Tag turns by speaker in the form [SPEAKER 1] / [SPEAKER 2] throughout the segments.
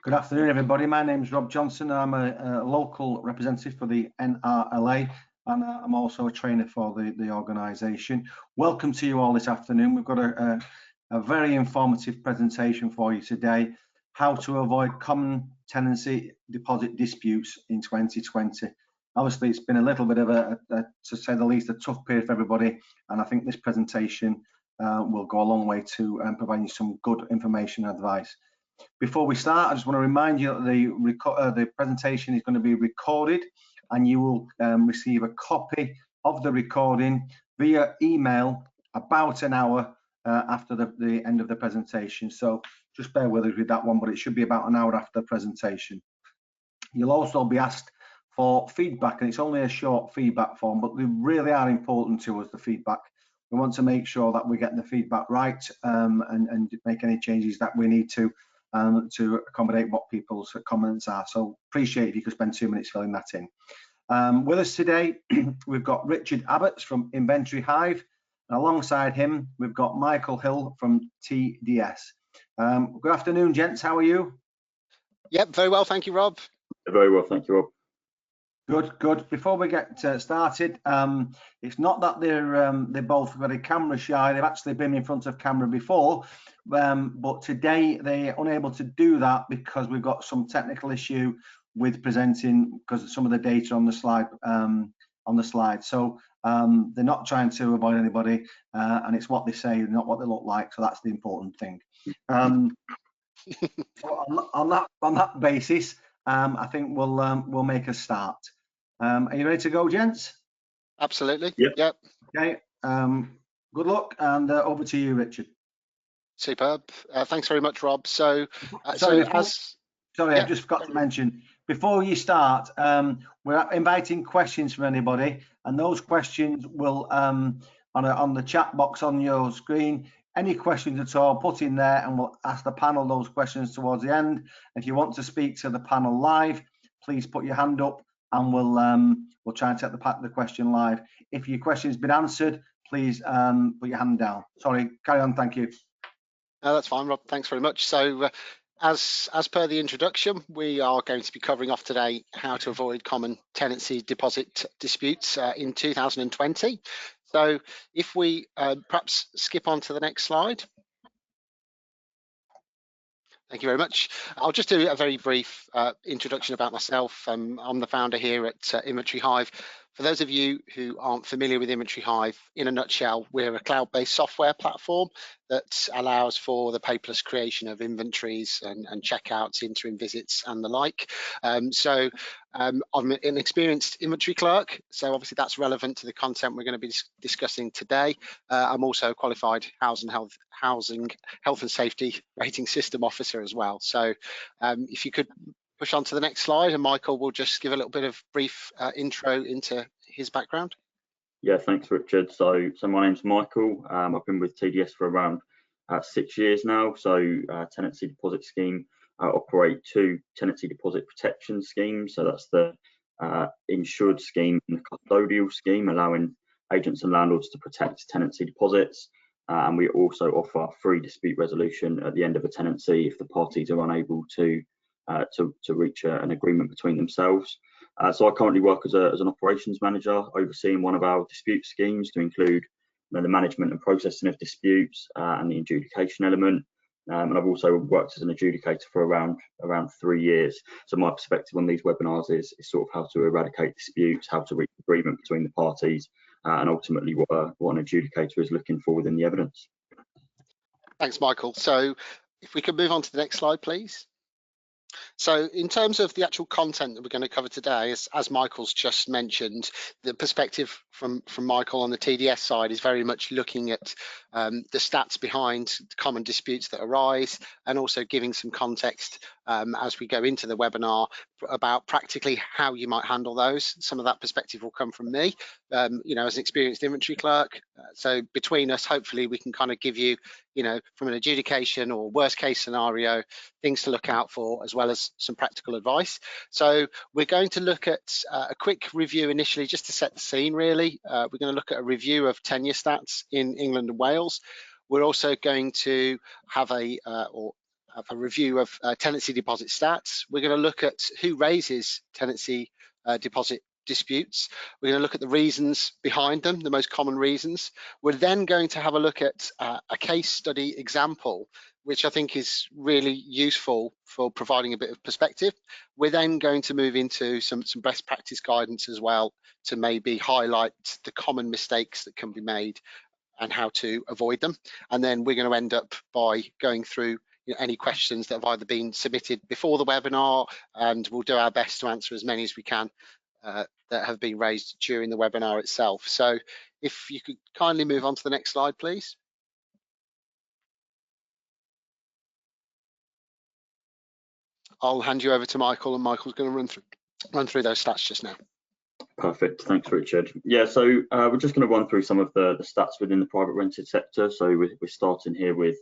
[SPEAKER 1] Good afternoon, everybody. My name is Rob Johnson. I'm a local representative for the NRLA, and I'm also a trainer for the organisation. Welcome to you all this afternoon. We've got a very informative presentation for you today, how to avoid common tenancy deposit disputes in 2020. Obviously, it's been a little bit of to say the least, a tough period for everybody, and I think this presentation will go a long way to providing you some good information and advice. Before we start, I just want to remind you that the presentation is going to be recorded, and you will receive a copy of the recording via email about an hour after the end of the presentation. So just bear with us with that one, but it should be about an hour after the presentation. You'll also be asked for feedback, and it's only a short feedback form, but they really are important to us, the feedback. We want to make sure that we get the feedback right and make any changes that we need to accommodate what people's comments are. So appreciate if you could spend 2 minutes filling that in. With us today, we've got Richard Abbots from Inventory Hive, and alongside him, we've got Michael Hill from TDS. Good afternoon, gents. How are you?
[SPEAKER 2] Yep, very well, thank you, Rob.
[SPEAKER 3] Very well, thank you, Rob.
[SPEAKER 1] Good. Before we get started, it's not that they're both very camera shy. They've actually been in front of camera before, but today they're unable to do that because we've got some technical issue with presenting because of some of the data on the slide. So they're not trying to avoid anybody, and it's what they say, not what they look like. So that's the important thing. So on that basis, I think we'll make a start. Are you ready to go, gents?
[SPEAKER 2] Absolutely.
[SPEAKER 3] Yep.
[SPEAKER 1] Okay. Good luck, and over to you, Richard.
[SPEAKER 2] Superb. Thanks very much, Rob. So,
[SPEAKER 1] sorry, I just forgot to mention before you start, we're inviting questions from anybody, and those questions will on the chat box on your screen. Any questions at all, put in there, and we'll ask the panel those questions towards the end. If you want to speak to the panel live, please put your hand up, and we'll try and take the question live. If your question's been answered, please put your hand down. Sorry, carry on. Thank you.
[SPEAKER 2] No, that's fine, Rob. Thanks very much. So, as per the introduction, we are going to be covering off today how to avoid common tenancy deposit disputes in 2020. So, if we perhaps skip on to the next slide. Thank you very much. I'll just do a very brief introduction about myself. I'm the founder here at Inventory Hive. For those of you who aren't familiar with Inventory Hive, in a nutshell, we're a cloud-based software platform that allows for the paperless creation of inventories and checkouts, interim visits and the like. I'm an experienced inventory clerk, so obviously that's relevant to the content we're going to be discussing today. I'm also a qualified housing health and safety rating system officer as well. So if you could push on to the next slide, and Michael will just give a little bit of brief intro into his background.
[SPEAKER 3] Yeah, thanks, Richard. So my name's Michael. I've been with TDS for around 6 years now. So tenancy deposit scheme, operate 2 tenancy deposit protection schemes. So that's the insured scheme and the custodial scheme, allowing agents and landlords to protect tenancy deposits. And we also offer free dispute resolution at the end of a tenancy if the parties are unable to reach an agreement between themselves. So I currently work as an operations manager, overseeing one of our dispute schemes to include the management and processing of disputes and the adjudication element. And I've also worked as an adjudicator for around 3 years. So my perspective on these webinars is sort of how to eradicate disputes, how to reach agreement between the parties, and ultimately what an adjudicator is looking for within the evidence.
[SPEAKER 2] Thanks, Michael. So if we could move on to the next slide, please. So in terms of the actual content that we're going to cover today, as Michael's just mentioned, the perspective from Michael on the TDS side is very much looking at the stats behind the common disputes that arise, and also giving some context as we go into the webinar about practically how you might handle those. Some of that perspective will come from me, as an experienced inventory clerk. So between us, hopefully we can kind of give you, from an adjudication or worst case scenario, things to look out for, as well as some practical advice. So we're going to look at a quick review initially, just to set the scene really. We're going to look at a review of tenure stats in England and Wales. We're also going to have have a review of tenancy deposit stats. We're going to look at who raises tenancy deposit disputes. We're going to look at the reasons behind them, the most common reasons. We're then going to have a look at a case study example, which I think is really useful for providing a bit of perspective. We're then going to move into some best practice guidance as well to maybe highlight the common mistakes that can be made and how to avoid them. And then we're going to end up by going through any questions that have either been submitted before the webinar, and we'll do our best to answer as many as we can that have been raised during the webinar itself. So if you could kindly move on to the next slide, please. I'll hand you over to Michael, and Michael's going to run through those stats just now.
[SPEAKER 3] Perfect, thanks Richard. Yeah, so we're just going to run through some of the stats within the private rented sector. So we're starting here with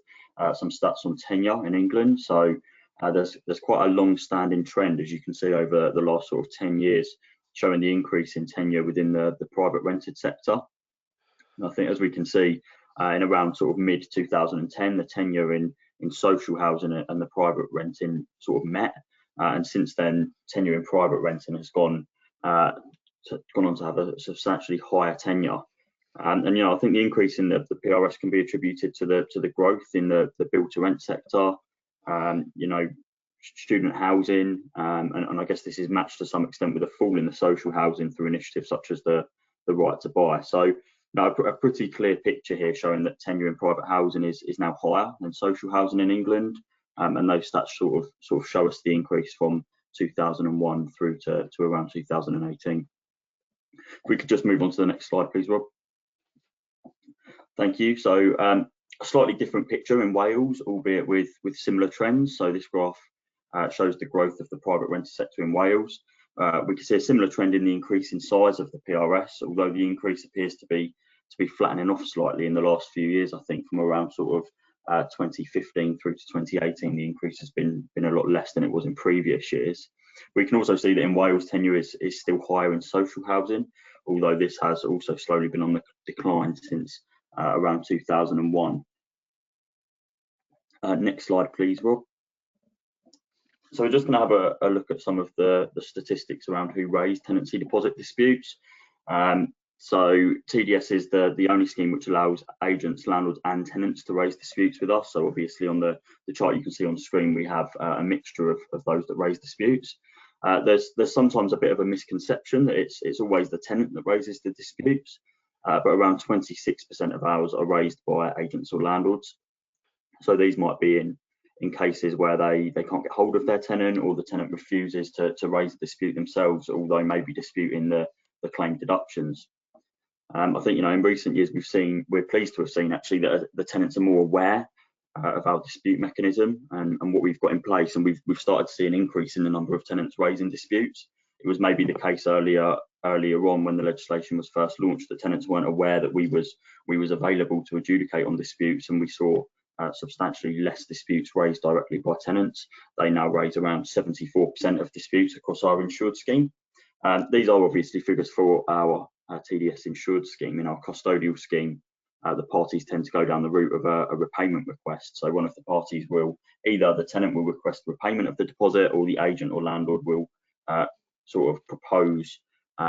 [SPEAKER 3] some stats on tenure in England. So there's quite a long-standing trend, as you can see, over the last sort of 10 years, showing the increase in tenure within the private rented sector. And I think, as we can see, in around sort of mid-2010, the tenure in social housing and the private renting sort of met. And since then, tenure in private renting has gone on to have a substantially higher tenure. And I think the increase in the PRS can be attributed to the growth in the build to rent sector, student housing, and I guess this is matched to some extent with a fall in the social housing through initiatives such as the right to buy. So a pretty clear picture here showing that tenure in private housing is now higher than social housing in England, and those stats sort of show us the increase from 2001 through to around 2018. If we could just move on to the next slide, please, Rob. Thank you. So a slightly different picture in Wales, albeit with similar trends. So this graph shows the growth of the private rented sector in Wales. We can see a similar trend in the increase in size of the PRS, although the increase appears to be flattening off slightly in the last few years. I think from around sort of 2015 through to 2018, the increase has been a lot less than it was in previous years. We can also see that in Wales, tenure is still higher in social housing, although this has also slowly been on the decline since around 2001. Next slide, please, Rob. So we're just going to have a look at some of the statistics around who raised tenancy deposit disputes. So TDS is the only scheme which allows agents, landlords and tenants to raise disputes with us. So obviously on the chart you can see on the screen, we have a mixture of those that raise disputes. There's sometimes a bit of a misconception that it's always the tenant that raises the disputes, but around 26% of ours are raised by agents or landlords. So these might be in cases where they can't get hold of their tenant, or the tenant refuses to raise a dispute themselves, although maybe disputing the claim deductions. I think in recent years we're pleased to have seen actually that the tenants are more aware of our dispute mechanism and what we've got in place, and we've started to see an increase in the number of tenants raising disputes. It was maybe the case earlier on when the legislation was first launched that tenants weren't aware that we was available to adjudicate on disputes, and we saw substantially less disputes raised directly by tenants. They now raise around 74% of disputes across our insured scheme. These are obviously figures for our TDS insured scheme. In our custodial scheme, the parties tend to go down the route of a repayment request. So one of the parties will, either the tenant will request repayment of the deposit, or the agent or landlord will sort of propose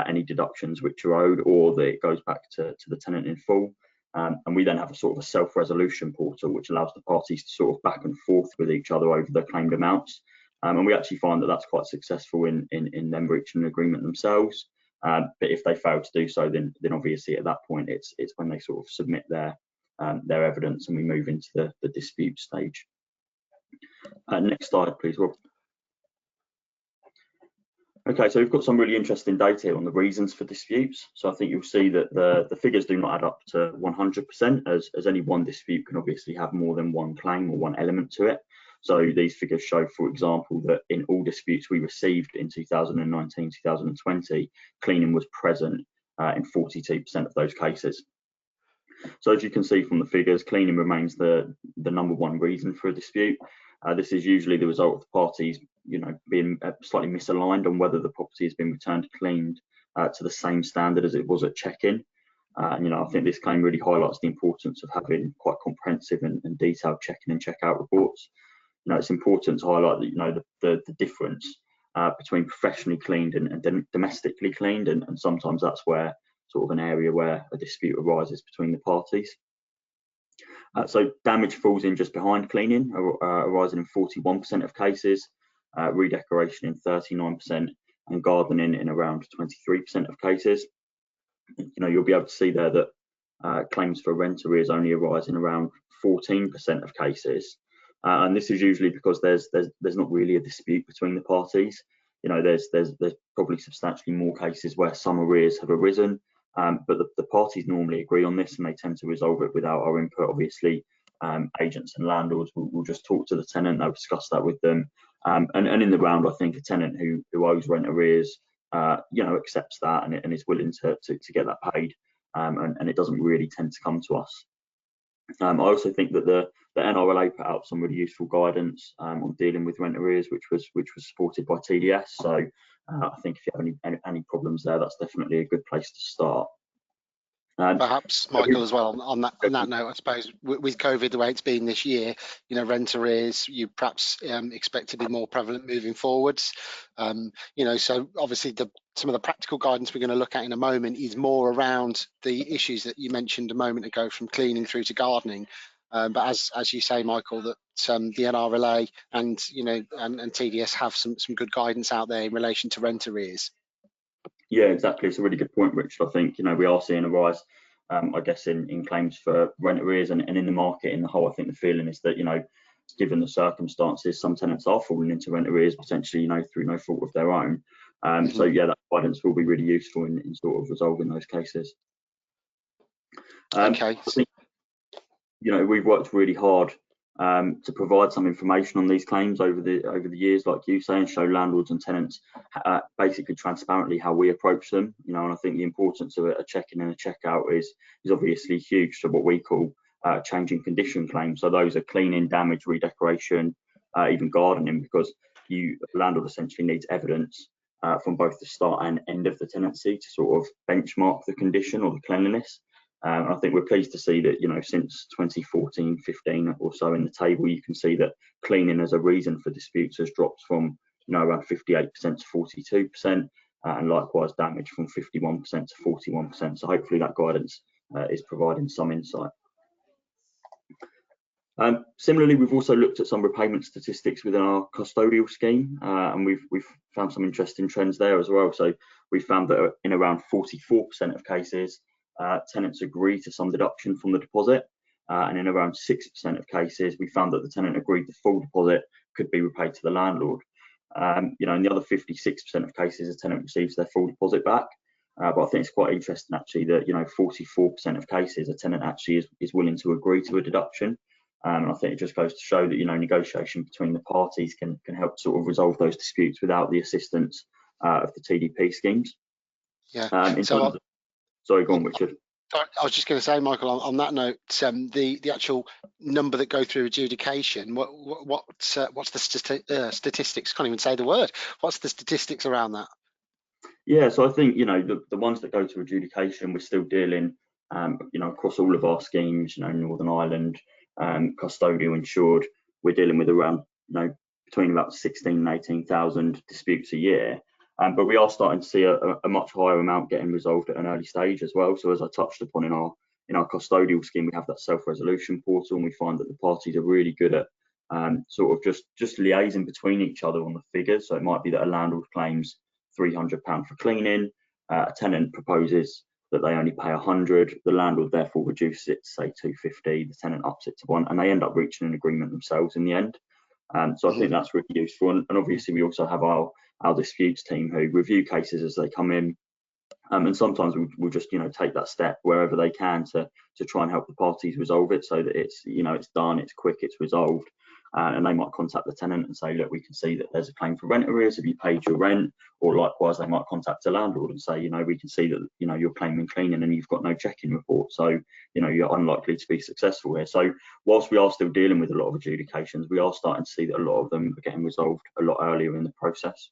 [SPEAKER 3] any deductions which are owed, or that it goes back to the tenant in full. And we then have a sort of a self-resolution portal which allows the parties to sort of back and forth with each other over the claimed amounts. And we actually find that that's quite successful in them reaching an agreement themselves. But if they fail to do so, then obviously at that point it's when they sort of submit their evidence and we move into the dispute stage. Next slide, please, Rob. Okay, so we've got some really interesting data here on the reasons for disputes. So I think you'll see that the figures do not add up to 100%, as any one dispute can obviously have more than one claim or one element to it. So these figures show, for example, that in all disputes we received in 2019, 2020, cleaning was present in 42% of those cases. So as you can see from the figures, cleaning remains the number one reason for a dispute. This is usually the result of the parties, being slightly misaligned on whether the property has been returned cleaned to the same standard as it was at check-in. I think this claim really highlights the importance of having quite comprehensive and detailed check-in and check-out reports. it's important to highlight that the difference between professionally cleaned and domestically cleaned, and sometimes that's where sort of an area where a dispute arises between the parties. So damage falls in just behind cleaning, arising in 41% of cases, redecoration in 39%, and gardening in around 23% of cases. You'll be able to see there that claims for rent arrears only arise in around 14% of cases, and this is usually because there's not really a dispute between the parties. There's probably substantially more cases where some arrears have arisen, but the parties normally agree on this, and they tend to resolve it without our input. Obviously, agents and landlords will just talk to the tenant, they'll discuss that with them, and in the round, I think a tenant who owes rent arrears, accepts that and is willing to get that paid, and it doesn't really tend to come to us. I also think that the NRLA put out some really useful guidance on dealing with rent arrears, which was supported by TDS. So I think if you have any problems there, that's definitely a good place to start.
[SPEAKER 2] Perhaps, Michael, as well on that note, I suppose with COVID the way it's been this year, rent arrears you perhaps expect to be more prevalent moving forwards. So obviously some of the practical guidance we're going to look at in a moment is more around the issues that you mentioned a moment ago, from cleaning through to gardening. But as you say, Michael, that the NRLA and and TDS have some good guidance out there in relation to rent arrears.
[SPEAKER 3] Yeah, exactly. It's a really good point, Richard. I think we are seeing a rise, I guess, in claims for rent arrears and in the market in the whole. I think the feeling is that given the circumstances, some tenants are falling into rent arrears potentially through no fault of their own. So yeah, that guidance will be really useful in sort of resolving those cases.
[SPEAKER 2] Okay.
[SPEAKER 3] I think, we've worked really hard to provide some information on these claims over the years, like you say, and show landlords and tenants basically transparently how we approach them. And I think the importance of a check-in and a check-out is obviously huge to what we call changing condition claims. So those are cleaning, damage, redecoration, even gardening, because the landlord essentially needs evidence from both the start and end of the tenancy to sort of benchmark the condition or the cleanliness. I think we're pleased to see that, since 2014-15 or so in the table, you can see that cleaning as a reason for disputes has dropped from, around 58% to 42%, and likewise damage from 51% to 41%. So hopefully that guidance is providing some insight. Similarly, we've also looked at some repayment statistics within our custodial scheme, and we've found some interesting trends there as well. So we found that in around 44% of cases, tenants agree to some deduction from the deposit, and in around 6% of cases, we found that the tenant agreed the full deposit could be repaid to the landlord. In the other 56% of cases, the tenant receives their full deposit back. But I think it's quite interesting actually that 44% of cases, a tenant actually is willing to agree to a deduction. And I think it just goes to show that negotiation between the parties can help sort of resolve those disputes without the assistance of the TDP schemes.
[SPEAKER 2] Yeah.
[SPEAKER 3] Sorry, go on, Richard.
[SPEAKER 2] I was just going to say, Michael, on that note, the actual number that go through adjudication, what's the statistics? Can't even say the word. What's the statistics around that?
[SPEAKER 3] Yeah, so I think the ones that go to adjudication, we're still dealing, across all of our schemes, Northern Ireland, custodial insured, we're dealing with around between about 16,000 and 18,000 disputes a year. But we are starting to see a much higher amount getting resolved at an early stage as well. So as I touched upon in our custodial scheme, we have that self-resolution portal, and we find that the parties are really good at sort of just liaising between each other on the figures. So it might be that a landlord claims £300 for cleaning, a tenant proposes that they only pay 100, the landlord therefore reduces it to say 250, the tenant ups it to 1, and they end up reaching an agreement themselves in the end. So I think that's really useful, and obviously we also have our disputes team who review cases as they come in, and sometimes we'll just take that step wherever they can to try and help the parties resolve it, so that it's it's done, it's quick, it's resolved. And they might contact the tenant and say, look, we can see that there's a claim for rent arrears, have you paid your rent? Or likewise, they might contact a landlord and say, we can see that you're claiming cleaning and you've got no check-in report, so you're unlikely to be successful here. So whilst we are still dealing with a lot of adjudications, we are starting to see that a lot of them are getting resolved a lot earlier in the process.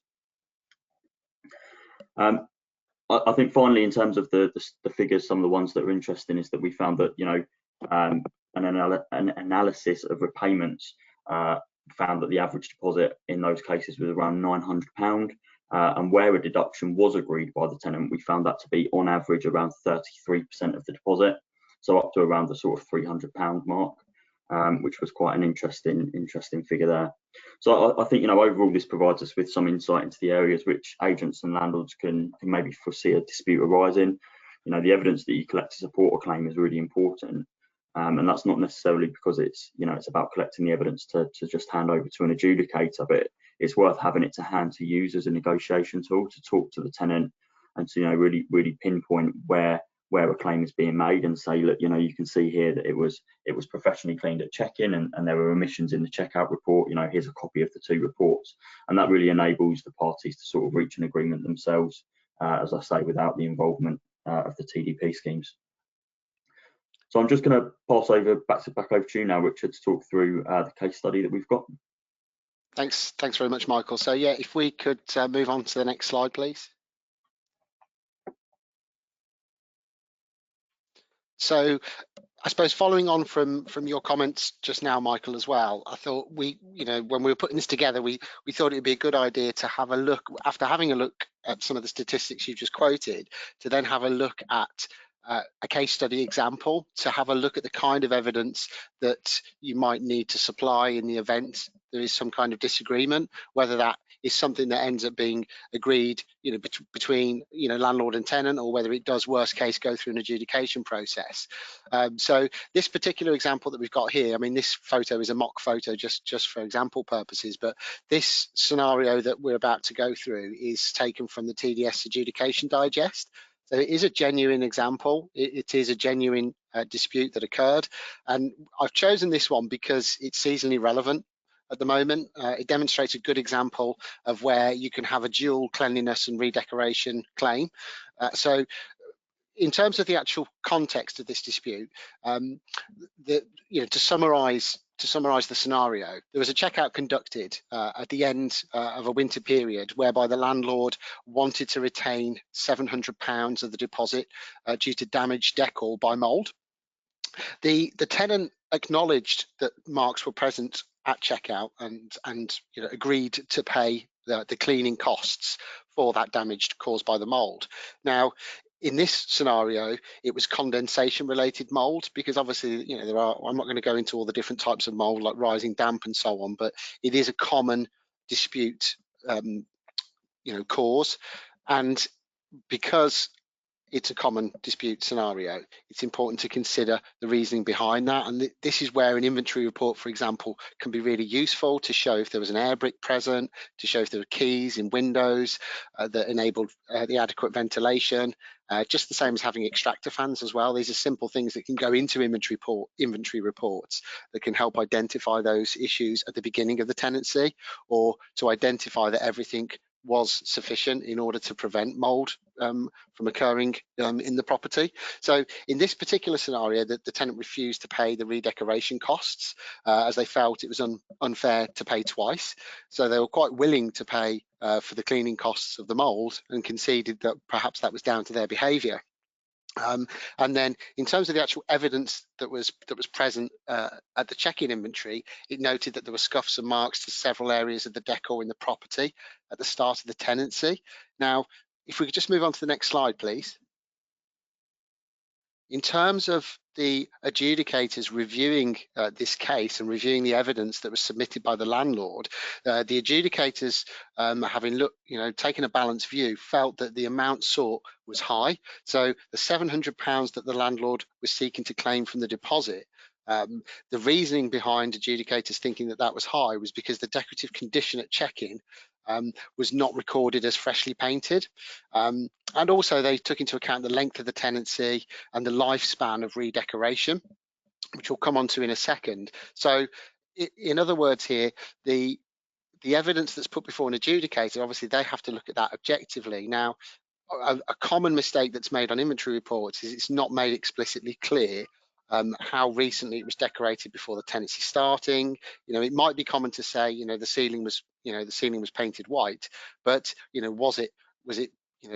[SPEAKER 3] I think finally, in terms of the figures, some of the ones that are interesting is that we found that an analysis of repayments found that the average deposit in those cases was around £900. And where a deduction was agreed by the tenant, we found that to be on average around 33% of the deposit, so up to around the sort of £300 mark, which was quite an interesting figure there. So I think, overall this provides us with some insight into the areas which agents and landlords can maybe foresee a dispute arising. The evidence that you collect to support a claim is really important. And that's not necessarily because it's about collecting the evidence to just hand over to an adjudicator, but it's worth having it to hand to use as a negotiation tool to talk to the tenant and to really pinpoint where a claim is being made and say, look, you can see here that it was professionally cleaned at check-in and there were omissions in the checkout report. Here's a copy of the 2 reports, and that really enables the parties to sort of reach an agreement themselves, as I say, without the involvement of the TDP schemes. So I'm just going to pass back over to you now, Richard, to talk through the case study that we've got.
[SPEAKER 2] Thanks very much, Michael. So yeah, if we could move on to the next slide, please. So I suppose following on from your comments just now, Michael, as well, I thought when we were putting this together, we thought it'd be a good idea to have a look, after having a look at some of the statistics you just quoted, to then have a look at a case study example, to have a look at the kind of evidence that you might need to supply in the event there is some kind of disagreement, whether that is something that ends up being agreed between landlord and tenant, or whether it does, worst case, go through an adjudication process. So this particular example that we've got here, I mean, this photo is a mock photo just for example purposes, but this scenario that we're about to go through is taken from the TDS Adjudication Digest. So it is a genuine example. It is a genuine dispute that occurred. And I've chosen this one because it's seasonally relevant at the moment. It demonstrates a good example of where you can have a dual cleanliness and redecoration claim. So in terms of the actual context of this dispute, to summarise the scenario, there was a checkout conducted at the end of a winter period whereby the landlord wanted to retain £700 of the deposit due to damaged decor by mould. The tenant acknowledged that marks were present at checkout and agreed to pay the cleaning costs for that damage caused by the mould. Now, in this scenario, it was condensation related mold, because obviously, I'm not going to go into all the different types of mold like rising damp and so on, but it is a common dispute, cause. And because it's a common dispute scenario, it's important to consider the reasoning behind that. And this is where an inventory report, for example, can be really useful to show if there was an air brick present, to show if there were keys in windows that enabled the adequate ventilation, just the same as having extractor fans as well. These are simple things that can go into inventory reports that can help identify those issues at the beginning of the tenancy, or to identify that everything was sufficient in order to prevent mold from occurring in the property. So in this particular scenario, the tenant refused to pay the redecoration costs as they felt it was unfair to pay twice. So they were quite willing to pay for the cleaning costs of the mold, and conceded that perhaps that was down to their behaviour. And then in terms of the actual evidence that was present at the check-in inventory, it noted that there were scuffs and marks to several areas of the decor in the property at the start of the tenancy. Now, if we could just move on to the next slide, please. In terms of the adjudicators reviewing this case and reviewing the evidence that was submitted by the landlord, the adjudicators, having taken a balanced view, felt that the amount sought was high. So the £700 that the landlord was seeking to claim from the deposit, the reasoning behind adjudicators thinking that that was high was because the decorative condition at check-in was not recorded as freshly painted. And also they took into account the length of the tenancy and the lifespan of redecoration, which we'll come on to in a second. So in other words here, the evidence that's put before an adjudicator, obviously they have to look at that objectively. Now, a common mistake that's made on inventory reports is it's not made explicitly clear how recently it was decorated before the tenancy starting. It might be common to say, the ceiling was painted white, but was it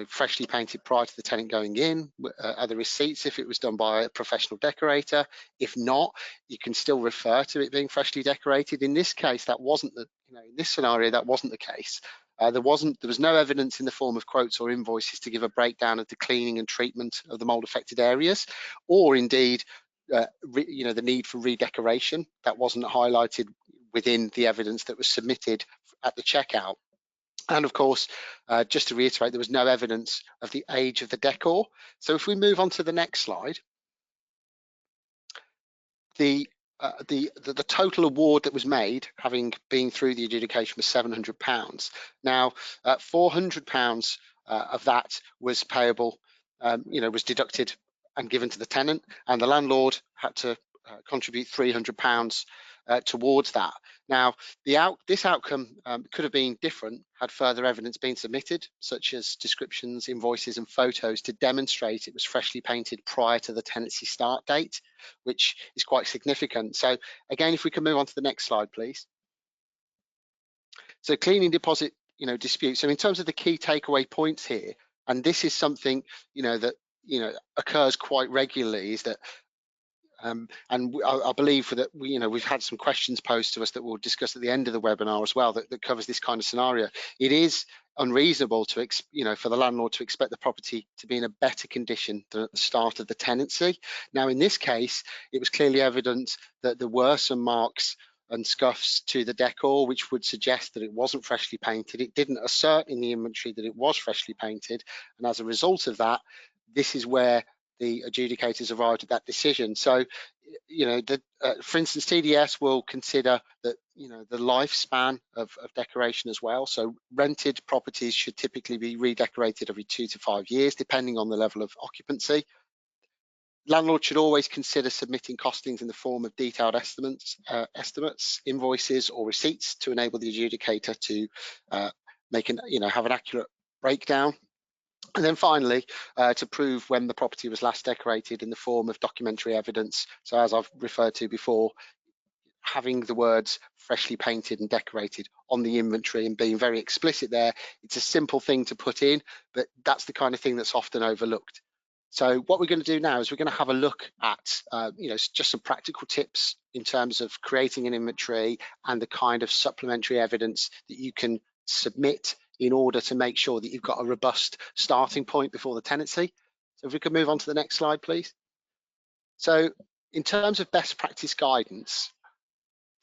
[SPEAKER 2] freshly painted prior to the tenant going in? Are there receipts if it was done by a professional decorator? If not, you can still refer to it being freshly decorated. In this case, that wasn't the, in this scenario, that wasn't the case. There was no evidence in the form of quotes or invoices to give a breakdown of the cleaning and treatment of the mold affected areas, or indeed, the need for redecoration. That wasn't highlighted within the evidence that was submitted at the checkout. And of course, just to reiterate, there was no evidence of the age of the decor. So if we move on to the next slide, the total award that was made, having been through the adjudication, was £700. Now, £400 of that was payable, was deducted and given to the tenant, and the landlord had to contribute £300 towards that. Now, this outcome could have been different had further evidence been submitted, such as descriptions, invoices, and photos to demonstrate it was freshly painted prior to the tenancy start date, which is quite significant. So again, if we can move on to the next slide, please. So cleaning deposit, dispute. So in terms of the key takeaway points here, and this is something, that, occurs quite regularly, is that and I believe that we've had some questions posed to us that we'll discuss at the end of the webinar as well that covers this kind of scenario. It is unreasonable to for the landlord to expect the property to be in a better condition than at the start of the tenancy. Now, in this case, it was clearly evident that there were some marks and scuffs to the decor, which would suggest that it wasn't freshly painted. It didn't assert in the inventory that it was freshly painted, and as a result of that, this is where the adjudicators arrived at that decision. So, for instance, TDS will consider that, the lifespan of decoration as well. So rented properties should typically be redecorated every 2 to 5 years, depending on the level of occupancy. Landlords should always consider submitting costings in the form of detailed estimates, invoices, or receipts to enable the adjudicator to have an accurate breakdown. And then finally, to prove when the property was last decorated in the form of documentary evidence. So as I've referred to before, having the words freshly painted and decorated on the inventory and being very explicit there, it's a simple thing to put in, but that's the kind of thing that's often overlooked. So what we're going to do now is we're going to have a look at, just some practical tips in terms of creating an inventory and the kind of supplementary evidence that you can submit in order to make sure that you've got a robust starting point before the tenancy. So if we could move on to the next slide, please. So in terms of best practice guidance,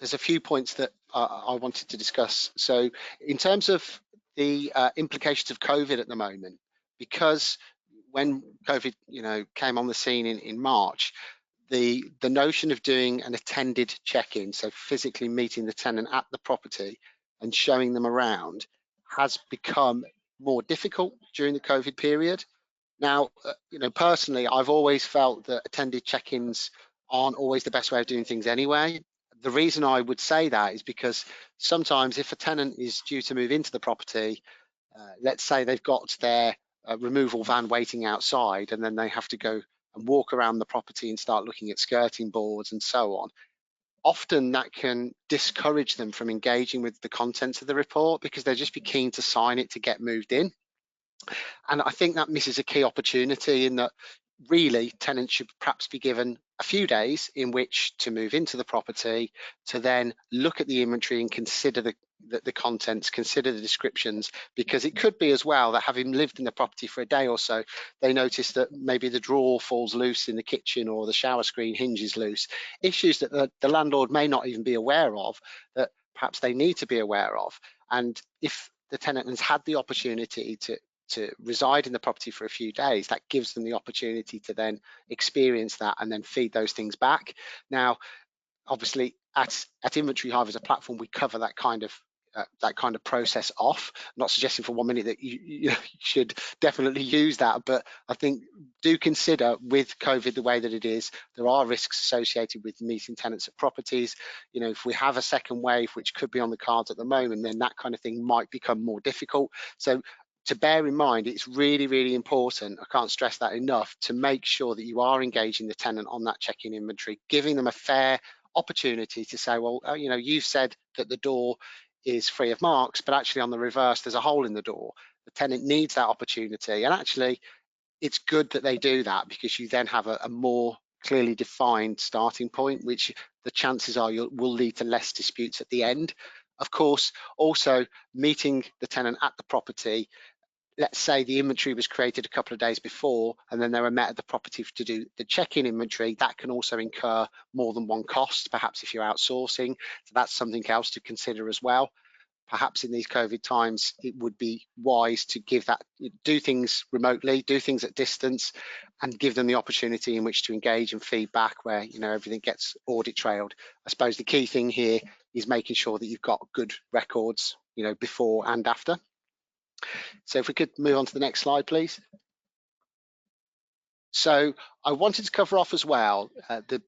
[SPEAKER 2] there's a few points that I wanted to discuss. So in terms of the implications of COVID at the moment, because when COVID came on the scene in March, the notion of doing an attended check-in, so physically meeting the tenant at the property and showing them around, has become more difficult during the COVID period. Now, personally, I've always felt that attended check-ins aren't always the best way of doing things anyway. The reason I would say that is because sometimes if a tenant is due to move into the property, let's say they've got their removal van waiting outside, and then they have to go and walk around the property and start looking at skirting boards and so on. Often that can discourage them from engaging with the contents of the report because they'll just be keen to sign it to get moved in. And I think that misses a key opportunity in that really tenants should perhaps be given a few days in which to move into the property, to then look at the inventory and consider the contents, consider the descriptions, because it could be as well that having lived in the property for a day or so, they notice that maybe the drawer falls loose in the kitchen or the shower screen hinge is loose. Issues that the landlord may not even be aware of, that perhaps they need to be aware of. And if the tenant has had the opportunity to reside in the property for a few days, that gives them the opportunity to then experience that and then feed those things back. Now, obviously, at Inventory Hive as a platform, we cover that kind of process off. I'm not suggesting for 1 minute that you should definitely use that, but I think do consider, with COVID the way that it is, there are risks associated with meeting tenants at properties. If we have a second wave, which could be on the cards at the moment, then that kind of thing might become more difficult. So to bear in mind, it's really, really important, I can't stress that enough, to make sure that you are engaging the tenant on that check-in inventory, giving them a fair opportunity to say, well, you've said that the door is free of marks, but actually on the reverse, there's a hole in the door. the tenant needs that opportunity. And actually, it's good that they do that, because you then have a more clearly defined starting point, which the chances are will lead to less disputes at the end. Of course, also meeting the tenant at the property. Let's say the inventory was created a couple of days before, and then they were met at the property to do the check-in inventory. That can also incur more than one cost, perhaps if you're outsourcing. So that's something else to consider as well. Perhaps in these COVID times, it would be wise to do things remotely, do things at distance, and give them the opportunity in which to engage and feedback where, everything gets audit trailed. I suppose the key thing here is making sure that you've got good records, before and after. So if we could move on to the next slide, please. So I wanted to cover off as well the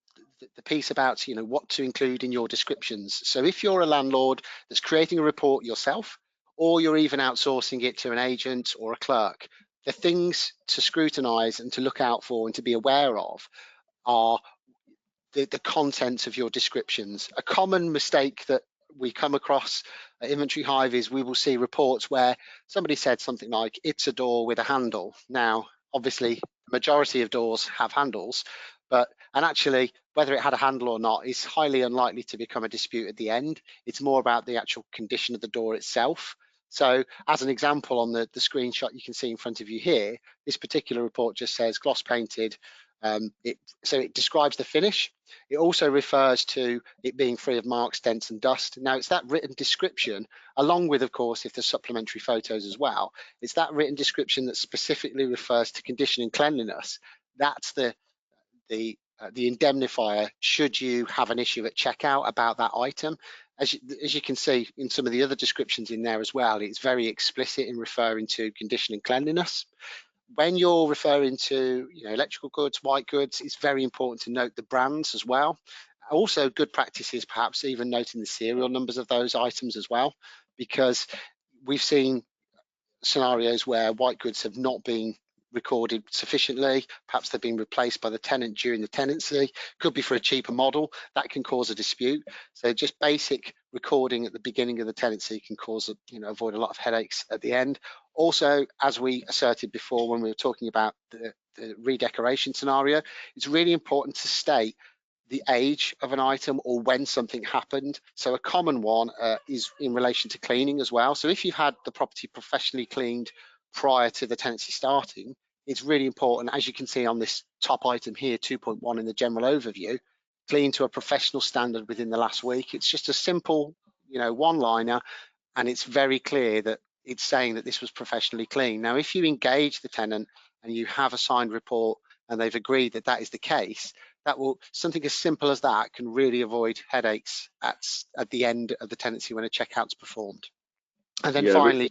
[SPEAKER 2] piece about what to include in your descriptions. So if you're a landlord that's creating a report yourself, or you're even outsourcing it to an agent or a clerk, the things to scrutinize and to look out for and to be aware of are the contents of your descriptions. A common mistake that we come across at Inventory Hive is we will see reports where somebody said something like, it's a door with a handle. Now, obviously, the majority of doors have handles, and actually, whether it had a handle or not is highly unlikely to become a dispute at the end. It's more about the actual condition of the door itself. So as an example, on the screenshot you can see in front of you here, this particular report just says gloss painted. So it describes the finish. It also refers to it being free of marks, dents and dust. Now it's that written description, along with, of course, if there's supplementary photos as well, it's that written description that specifically refers to condition and cleanliness. That's the indemnifier should you have an issue at checkout about that item. As you can see in some of the other descriptions in there as well, it's very explicit in referring to condition and cleanliness. When you're referring to electrical goods, white goods, it's very important to note the brands as well. Also, good practice is perhaps even noting the serial numbers of those items as well, because we've seen scenarios where white goods have not been recorded sufficiently. Perhaps they've been replaced by the tenant during the tenancy. Could be for a cheaper model. That can cause a dispute. So just basic recording at the beginning of the tenancy can cause avoid a lot of headaches at the end. Also, as we asserted before when we were talking about the redecoration scenario, it's really important to state the age of an item or when something happened. So a common one is in relation to cleaning as well. So if you've had the property professionally cleaned prior to the tenancy starting, it's really important, as you can see on this top item here, 2.1 in the general overview, clean to a professional standard within the last week. It's just a simple, one-liner, and it's very clear that it's saying that this was professionally clean. Now, if you engage the tenant and you have a signed report and they've agreed that that is the case, something as simple as that can really avoid headaches at the end of the tenancy when a checkout's performed. And then finally,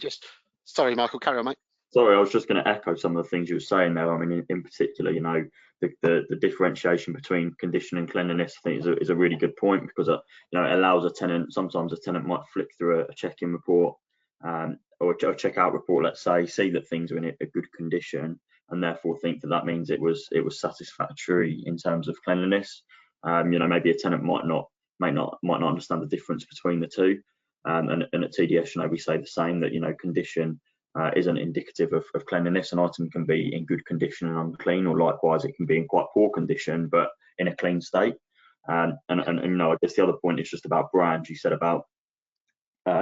[SPEAKER 2] sorry, Michael, carry on, mate.
[SPEAKER 3] Sorry, I was just going to echo some of the things you were saying there. I mean, in particular, the differentiation between condition and cleanliness, I think is a really good point, because it allows a tenant. Sometimes a tenant might flick through a check-in report or a checkout report, let's say, see that things are in a good condition, and therefore think that means it was satisfactory in terms of cleanliness. Maybe a tenant might not understand the difference between the two. And at TDS, we say the same, that condition isn't indicative of cleanliness. An item can be in good condition and unclean, or likewise it can be in quite poor condition but in a clean state. I guess the other point is just about brands. You said about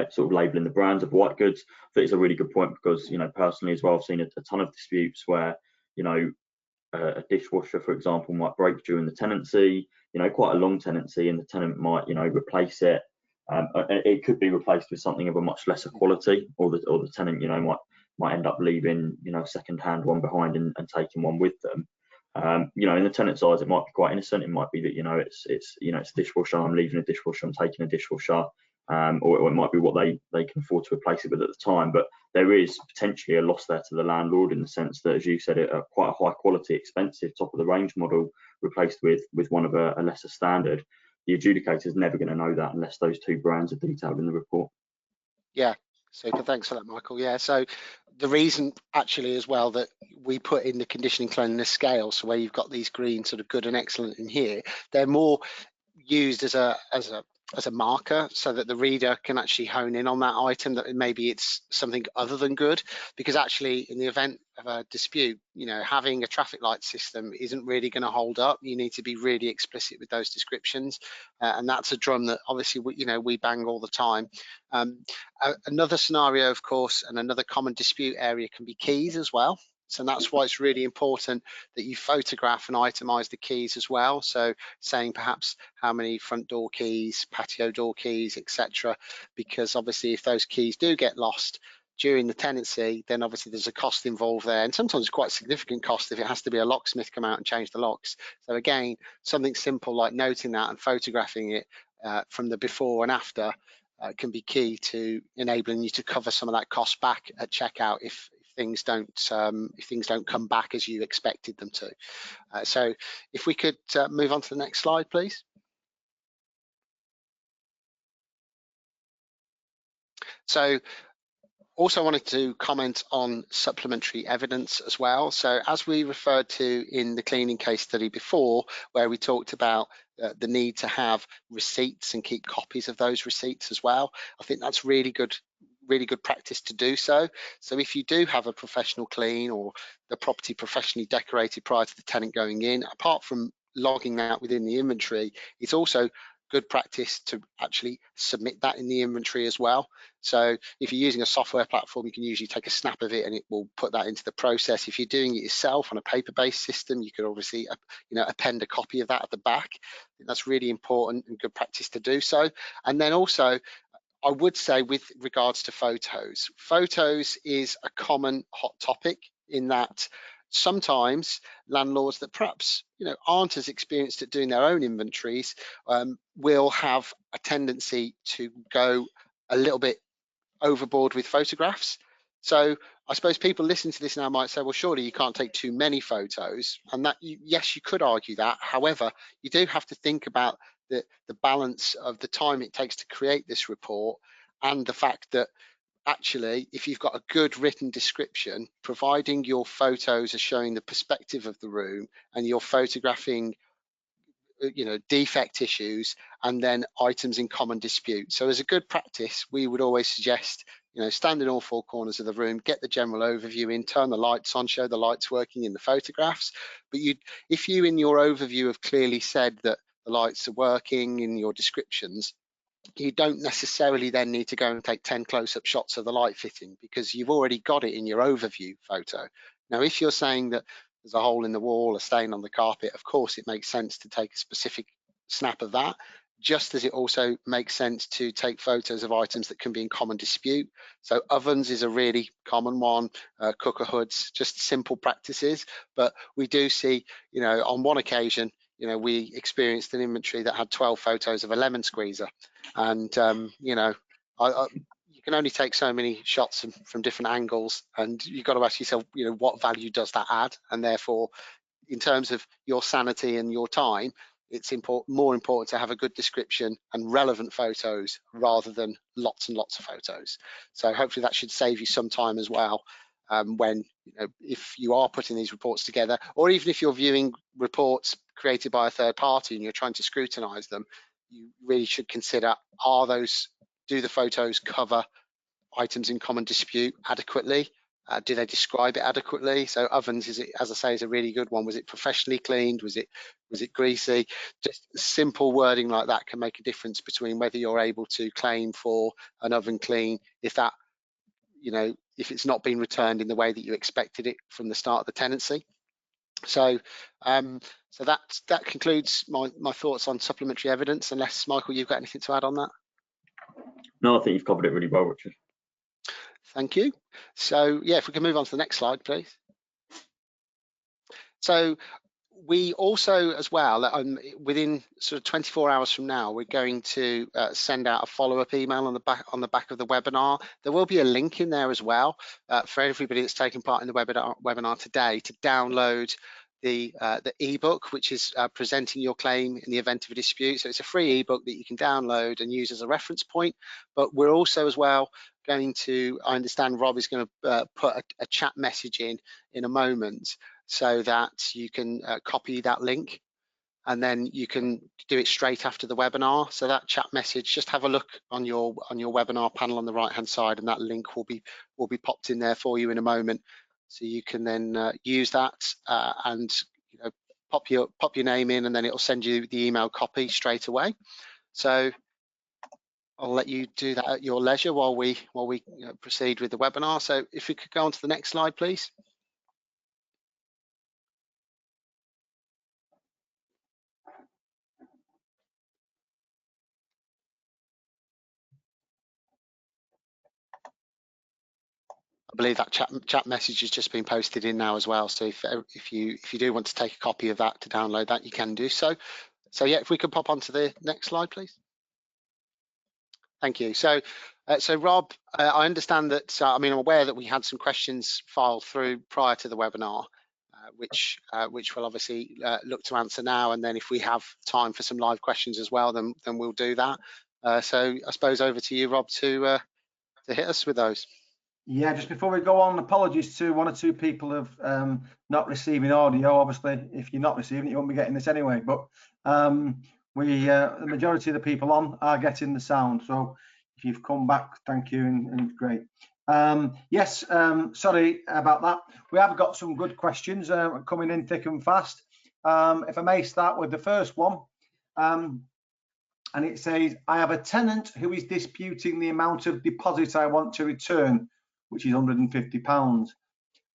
[SPEAKER 3] sort of labelling the brands of white goods. I think it's a really good point, because personally as well, I've seen a ton of disputes where a dishwasher, for example, might break during the tenancy, quite a long tenancy, and the tenant might replace it. It could be replaced with something of a much lesser quality, or the tenant might end up leaving a second-hand one behind and taking one with them. In the tenant's eyes, it might be quite innocent. It might be that it's a dishwasher. I'm leaving a dishwasher. I'm taking a dishwasher. Or it might be what they can afford to replace it with at the time. But there is potentially a loss there to the landlord, in the sense that, as you said, quite a high quality, expensive, top of the range model replaced with one of a lesser standard. The adjudicator is never going to know that unless those two brands are detailed in the report.
[SPEAKER 2] Yeah, super. Thanks for that, Michael. Yeah, so the reason actually as well that we put in the condition and cleanliness scale, so where you've got these green sort of good and excellent in here, they're more used as a as a marker so that the reader can actually hone in on that item, that maybe it's something other than good, because actually in the event of a dispute, you know, having a traffic light system isn't really going to hold up. You need to be really explicit with those descriptions, and that's a drum that obviously we bang all the time. Another scenario, of course, and another common dispute area can be keys as well. So that's why it's really important that you photograph and itemize the keys as well. So saying perhaps how many front door keys, patio door keys, etc. Because obviously if those keys do get lost during the tenancy, then obviously there's a cost involved there, and sometimes quite significant cost if it has to be a locksmith come out and change the locks. So again, something simple like noting that and photographing it from the before and after can be key to enabling you to cover some of that cost back at checkout if things don't come back as you expected them to. So if we could move on to the next slide, please. So also wanted to comment on supplementary evidence as well. So as we referred to in the cleaning case study before, where we talked about the need to have receipts and keep copies of those receipts as well, I think that's really good practice to do so. So if you do have a professional clean or the property professionally decorated prior to the tenant going in, apart from logging that within the inventory, it's also good practice to actually submit that in the inventory as well. So if you're using a software platform, you can usually take a snap of it and it will put that into the process. If you're doing it yourself on a paper-based system, you could obviously append a copy of that at the back. I think that's really important and good practice to do so. And then also, I would say with regards to photos is a common hot topic in that sometimes landlords that perhaps aren't as experienced at doing their own inventories will have a tendency to go a little bit overboard with photographs. So I suppose people listening to this now might say, well, surely you can't take too many photos, and that yes, you could argue that. However, you do have to think about the balance of the time it takes to create this report and the fact that actually, if you've got a good written description, providing your photos are showing the perspective of the room and you're photographing defect issues and then items in common dispute. So as a good practice, we would always suggest stand in all four corners of the room, get the general overview in, turn the lights on, show the lights working in the photographs. But if you in your overview have clearly said that the lights are working in your descriptions, you don't necessarily then need to go and take 10 close-up shots of the light fitting because you've already got it in your overview photo. Now, if you're saying that there's a hole in the wall, a stain on the carpet, of course it makes sense to take a specific snap of that, just as it also makes sense to take photos of items that can be in common dispute. So ovens is a really common one, cooker hoods, just simple practices. But we do see, on one occasion, we experienced an inventory that had 12 photos of a lemon squeezer. And, you can only take so many shots from different angles, and you've got to ask yourself, what value does that add? And therefore, in terms of your sanity and your time, it's more important to have a good description and relevant photos rather than lots and lots of photos. So hopefully that should save you some time as well when, if you are putting these reports together, or even if you're viewing reports created by a third party and you're trying to scrutinize them, you really should consider, do the photos cover items in common dispute adequately? Do they describe it adequately? So ovens, as I say, is a really good one. Was it professionally cleaned? Was it greasy? Just simple wording like that can make a difference between whether you're able to claim for an oven clean if that, if it's not been returned in the way that you expected it from the start of the tenancy. So that concludes my thoughts on supplementary evidence, unless Michael, you've got anything to add on that?
[SPEAKER 3] No, I think you've covered it really well, Richard.
[SPEAKER 2] Thank you. So yeah, if we can move on to the next slide, please. So we also, as well, within sort of 24 hours from now, we're going to send out a follow-up email on the back of the webinar. There will be a link in there as well for everybody that's taken part in the webinar today to download the ebook, which is presenting your claim in the event of a dispute. So it's a free ebook that you can download and use as a reference point. But we're also as well going to, I understand Rob is going to put a chat message in a moment, so that you can copy that link and then you can do it straight after the webinar. So that chat message, just have a look on your webinar panel on the right hand side, and that link will be popped in there for you in a moment. So you can then use that and pop your name in, and then it'll send you the email copy straight away. So I'll let you do that at your leisure while we proceed with the webinar. So if we could go on to the next slide, please. I believe that chat message has just been posted in now as well. So if you do want to take a copy of that to download that, you can do so. So yeah, if we could pop on to the next slide, please. Thank you. So Rob, I understand that. I mean, I'm aware that we had some questions filed through prior to the webinar, which we'll obviously look to answer now. And then if we have time for some live questions as well, then we'll do that. So I suppose over to you, Rob, to hit us with those.
[SPEAKER 1] Yeah, just before we go on, apologies to one or two people of not receiving audio. Obviously, if you're not receiving it, you won't be getting this anyway. But the majority of the people on are getting the sound. So if you've come back, thank you, and great. Yes, sorry about that. We have got some good questions coming in thick and fast. If I may start with the first one. And it says, I have a tenant who is disputing the amount of deposit I want to return, which is £150,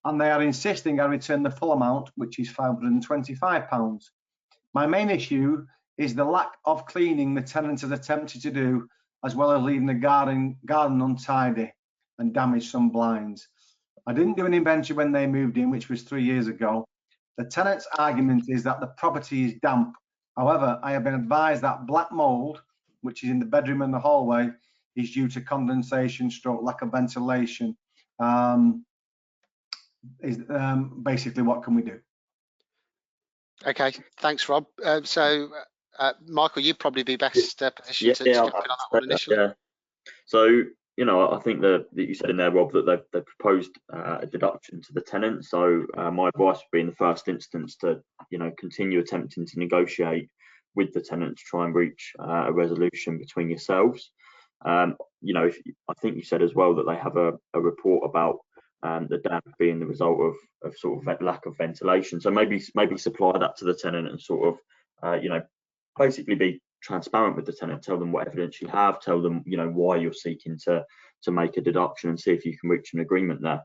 [SPEAKER 1] and they are insisting I return the full amount, which is £525. My main issue is the lack of cleaning the tenant has attempted to do, as well as leaving the garden untidy and damaged some blinds. I didn't do an inventory when they moved in, which was 3 years ago. The tenant's argument is that the property is damp. However, I have been advised that black mold, which is in the bedroom and the hallway, is due to condensation stroke lack of ventilation. Basically, what can we do?
[SPEAKER 2] Okay, thanks, Rob. Michael, you'd probably be best positioned to jump in on that one initially.
[SPEAKER 3] Yeah. So, I think that you said in there, Rob, that they've proposed a deduction to the tenant. So my advice would be in the first instance to, continue attempting to negotiate with the tenant to try and reach a resolution between yourselves. I think you said as well that they have a report about the damp being the result of sort of lack of ventilation. So maybe supply that to the tenant and sort of, basically be transparent with the tenant, tell them what evidence you have, tell them why you're seeking to make a deduction, and see if you can reach an agreement there.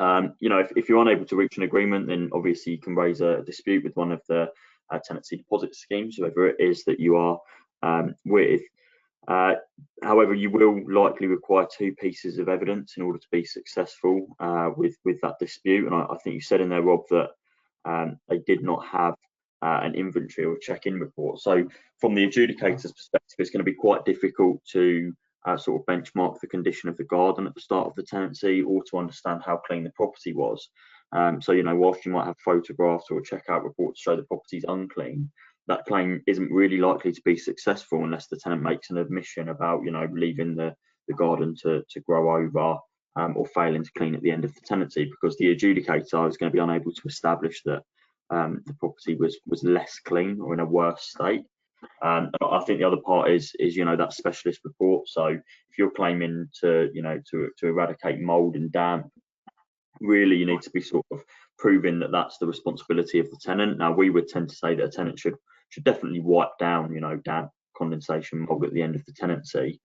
[SPEAKER 3] If you're unable to reach an agreement, then obviously you can raise a dispute with one of the tenancy deposit schemes, whoever it is that you are with. However, you will likely require 2 pieces of evidence in order to be successful with that dispute. And I think you said in there, Rob, that they did not have an inventory or check-in report. So from the adjudicator's perspective, it's going to be quite difficult to sort of benchmark the condition of the garden at the start of the tenancy, or to understand how clean the property was. So, whilst you might have photographs or a checkout report to show the property's unclean, that claim isn't really likely to be successful unless the tenant makes an admission about, leaving the garden to grow over or failing to clean at the end of the tenancy, because the adjudicator is going to be unable to establish that the property was less clean or in a worse state. I think the other part is that specialist report. So if you're claiming to eradicate mold and damp, really you need to be sort of proving that that's the responsibility of the tenant. Now, we would tend to say that a tenant should definitely wipe down damp, condensation, mold at the end of the tenancy,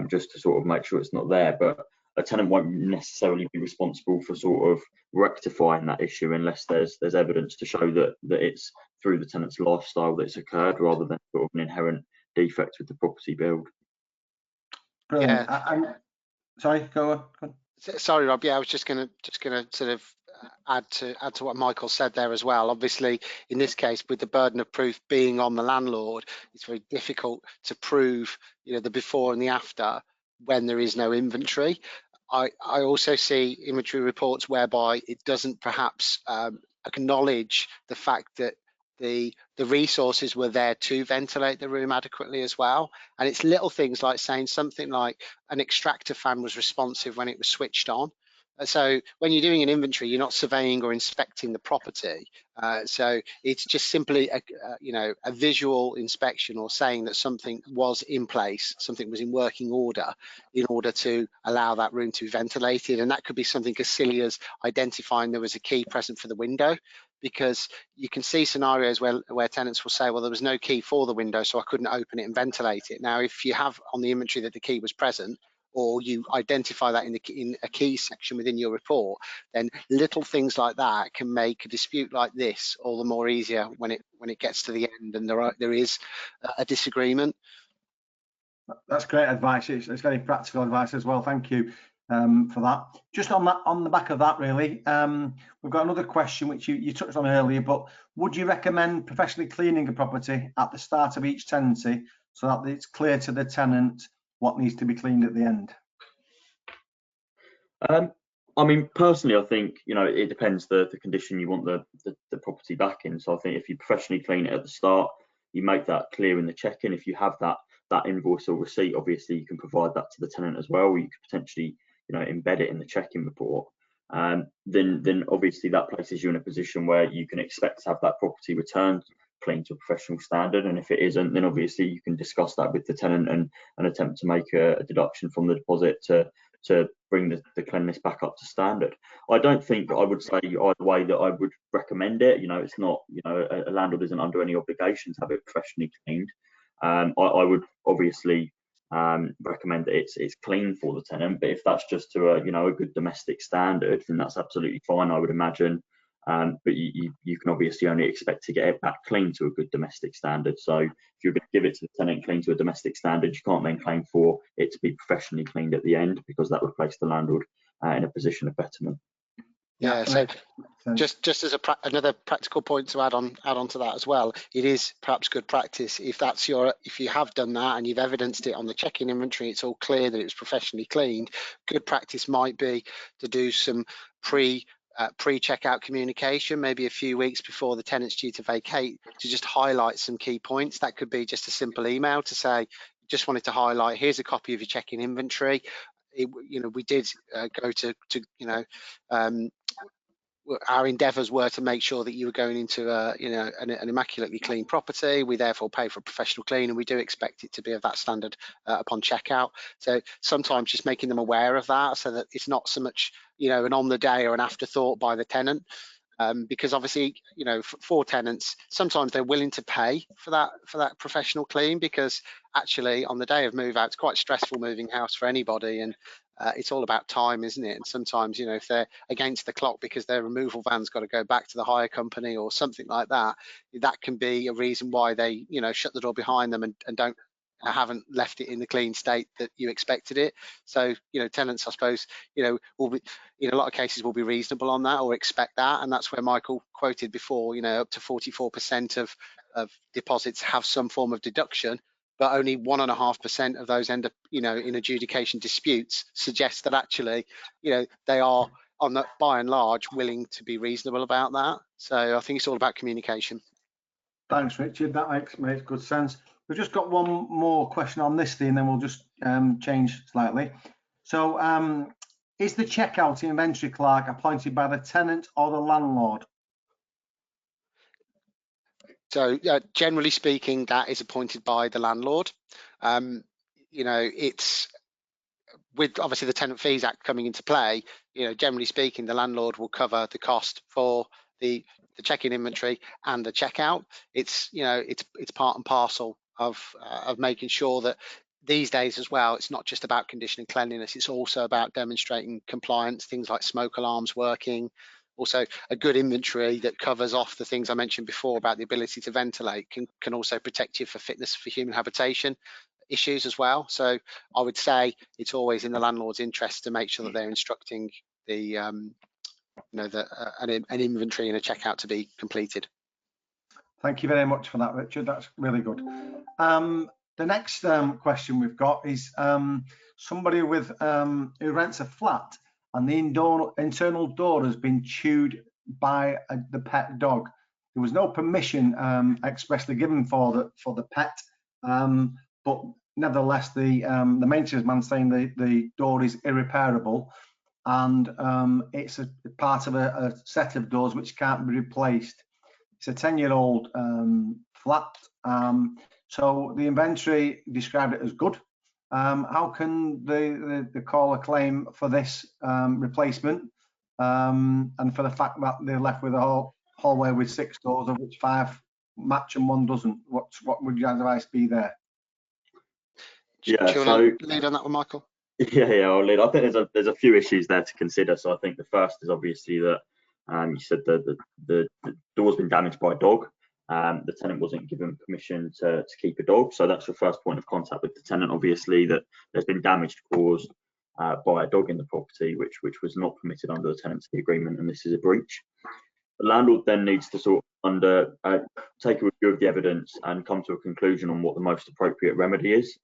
[SPEAKER 3] just to sort of make sure it's not there. But a tenant won't necessarily be responsible for sort of rectifying that issue unless there's evidence to show that it's through the tenant's lifestyle that's occurred, rather than sort of an inherent defect with the property build.
[SPEAKER 1] Brilliant. Yeah. Sorry, go on.
[SPEAKER 2] Sorry, Rob. Yeah, I was just gonna sort of add to what Michael said there as well. Obviously, in this case, with the burden of proof being on the landlord, it's very difficult to prove the before and the after when there is no inventory. I also see inventory reports whereby it doesn't perhaps acknowledge the fact that the resources were there to ventilate the room adequately as well. And it's little things like saying something like an extractor fan was responsive when it was switched on. So when you're doing an inventory, you're not surveying or inspecting the property. So it's just simply a visual inspection, or saying that something was in place, something was in working order, in order to allow that room to be ventilated. And that could be something as silly as identifying there was a key present for the window, because you can see scenarios where tenants will say, well, there was no key for the window, so I couldn't open it and ventilate it. Now, if you have on the inventory that the key was present, or you identify that in a key section within your report, then little things like that can make a dispute like this all the more easier when it gets to the end and there is a disagreement.
[SPEAKER 1] That's great advice. It's very practical advice as well. Thank you for that. Just on the back of that, really, we've got another question which you touched on earlier, but would you recommend professionally cleaning a property at the start of each tenancy so that it's clear to the tenant what needs to be cleaned at the end?
[SPEAKER 3] I mean, personally, I think, it depends the condition you want the property back in. So I think if you professionally clean it at the start, you make that clear in the check-in. If you have that invoice or receipt, obviously you can provide that to the tenant as well, or you could potentially, embed it in the check-in report. Then obviously that places you in a position where you can expect to have that property returned clean to a professional standard. And if it isn't, then obviously you can discuss that with the tenant and attempt to make a deduction from the deposit to bring the cleanliness back up to standard. I don't think I would say either way that I would recommend it. It's not, a landlord isn't under any obligation to have it professionally cleaned. I would obviously recommend that it's clean for the tenant, but if that's just to a good domestic standard, then that's absolutely fine, I would imagine. But you can obviously only expect to get it back clean to a good domestic standard. So if you're going to give it to the tenant clean to a domestic standard, you can't then claim for it to be professionally cleaned at the end, because that would place the landlord in a position of betterment.
[SPEAKER 2] Yeah, so just as another practical point to add on to that as well, it is perhaps good practice if you have done that and you've evidenced it on the check-in inventory, it's all clear that it's professionally cleaned. Good practice might be to do some pre-checkout communication, maybe a few weeks before the tenant's due to vacate, to just highlight some key points. That could be just a simple email to say, just wanted to highlight, here's a copy of your check-in inventory. We did go to our endeavours were to make sure that you were going into an immaculately clean property. We therefore pay for a professional clean, and we do expect it to be of that standard upon checkout. So sometimes just making them aware of that, so that it's not so much an on the day or an afterthought by the tenant. Because obviously, for tenants, sometimes they're willing to pay for that professional clean, because actually on the day of move out, it's quite stressful moving house for anybody, and it's all about time, isn't it? And sometimes, if they're against the clock because their removal van's got to go back to the hire company or something like that, that can be a reason why they, shut the door behind them and haven't left it in the clean state that you expected it. So, tenants, I suppose, will be, in a lot of cases, will be reasonable on that or expect that. And that's where Michael quoted before, up to 44% of deposits have some form of deduction, but only 1.5% of those end up, in adjudication disputes, suggests that actually, they are, by and large, willing to be reasonable about that. So I think it's all about communication.
[SPEAKER 1] Thanks, Richard. That makes good sense. We've just got one more question on this thing, and then we'll just change slightly. So, is the checkout inventory clerk appointed by the tenant or the landlord?
[SPEAKER 2] So, generally speaking, that is appointed by the landlord. It's with obviously the Tenant Fees Act coming into play. Generally speaking, the landlord will cover the cost for the check-in inventory and the checkout. It's part and parcel of making sure that these days as well, it's not just about condition and cleanliness, it's also about demonstrating compliance, things like smoke alarms working. Also, a good inventory that covers off the things I mentioned before about the ability to ventilate can also protect you for fitness for human habitation issues as well. So I would say it's always in the landlord's interest to make sure that they're instructing the an inventory and a checkout to be completed.
[SPEAKER 1] Thank you very much for that, Richard. That's really good. The next question we've got is somebody who rents a flat and the internal door has been chewed by the pet dog. There was no permission expressly given for the pet, but nevertheless, the maintenance man saying the door is irreparable. and it's a part of a set of doors which can't be replaced. It's a 10-year-old flat, so the inventory described it as good. How can the caller claim for this replacement, and for the fact that they're left with a hallway with 6 doors, of which 5 match and 1 doesn't? What would your advice be there?
[SPEAKER 3] Yeah,
[SPEAKER 2] do you want to lead on that one, Michael?
[SPEAKER 3] Yeah, I'll lead. I think there's a few issues there to consider. So I think the first is obviously that you said the door's been damaged by a dog. The tenant wasn't given permission to keep a dog, so that's your first point of contact with the tenant. Obviously, that there's been damage caused by a dog in the property, which was not permitted under the tenancy agreement, and this is a breach. The landlord then needs to sort of take a review of the evidence and come to a conclusion on what the most appropriate remedy is.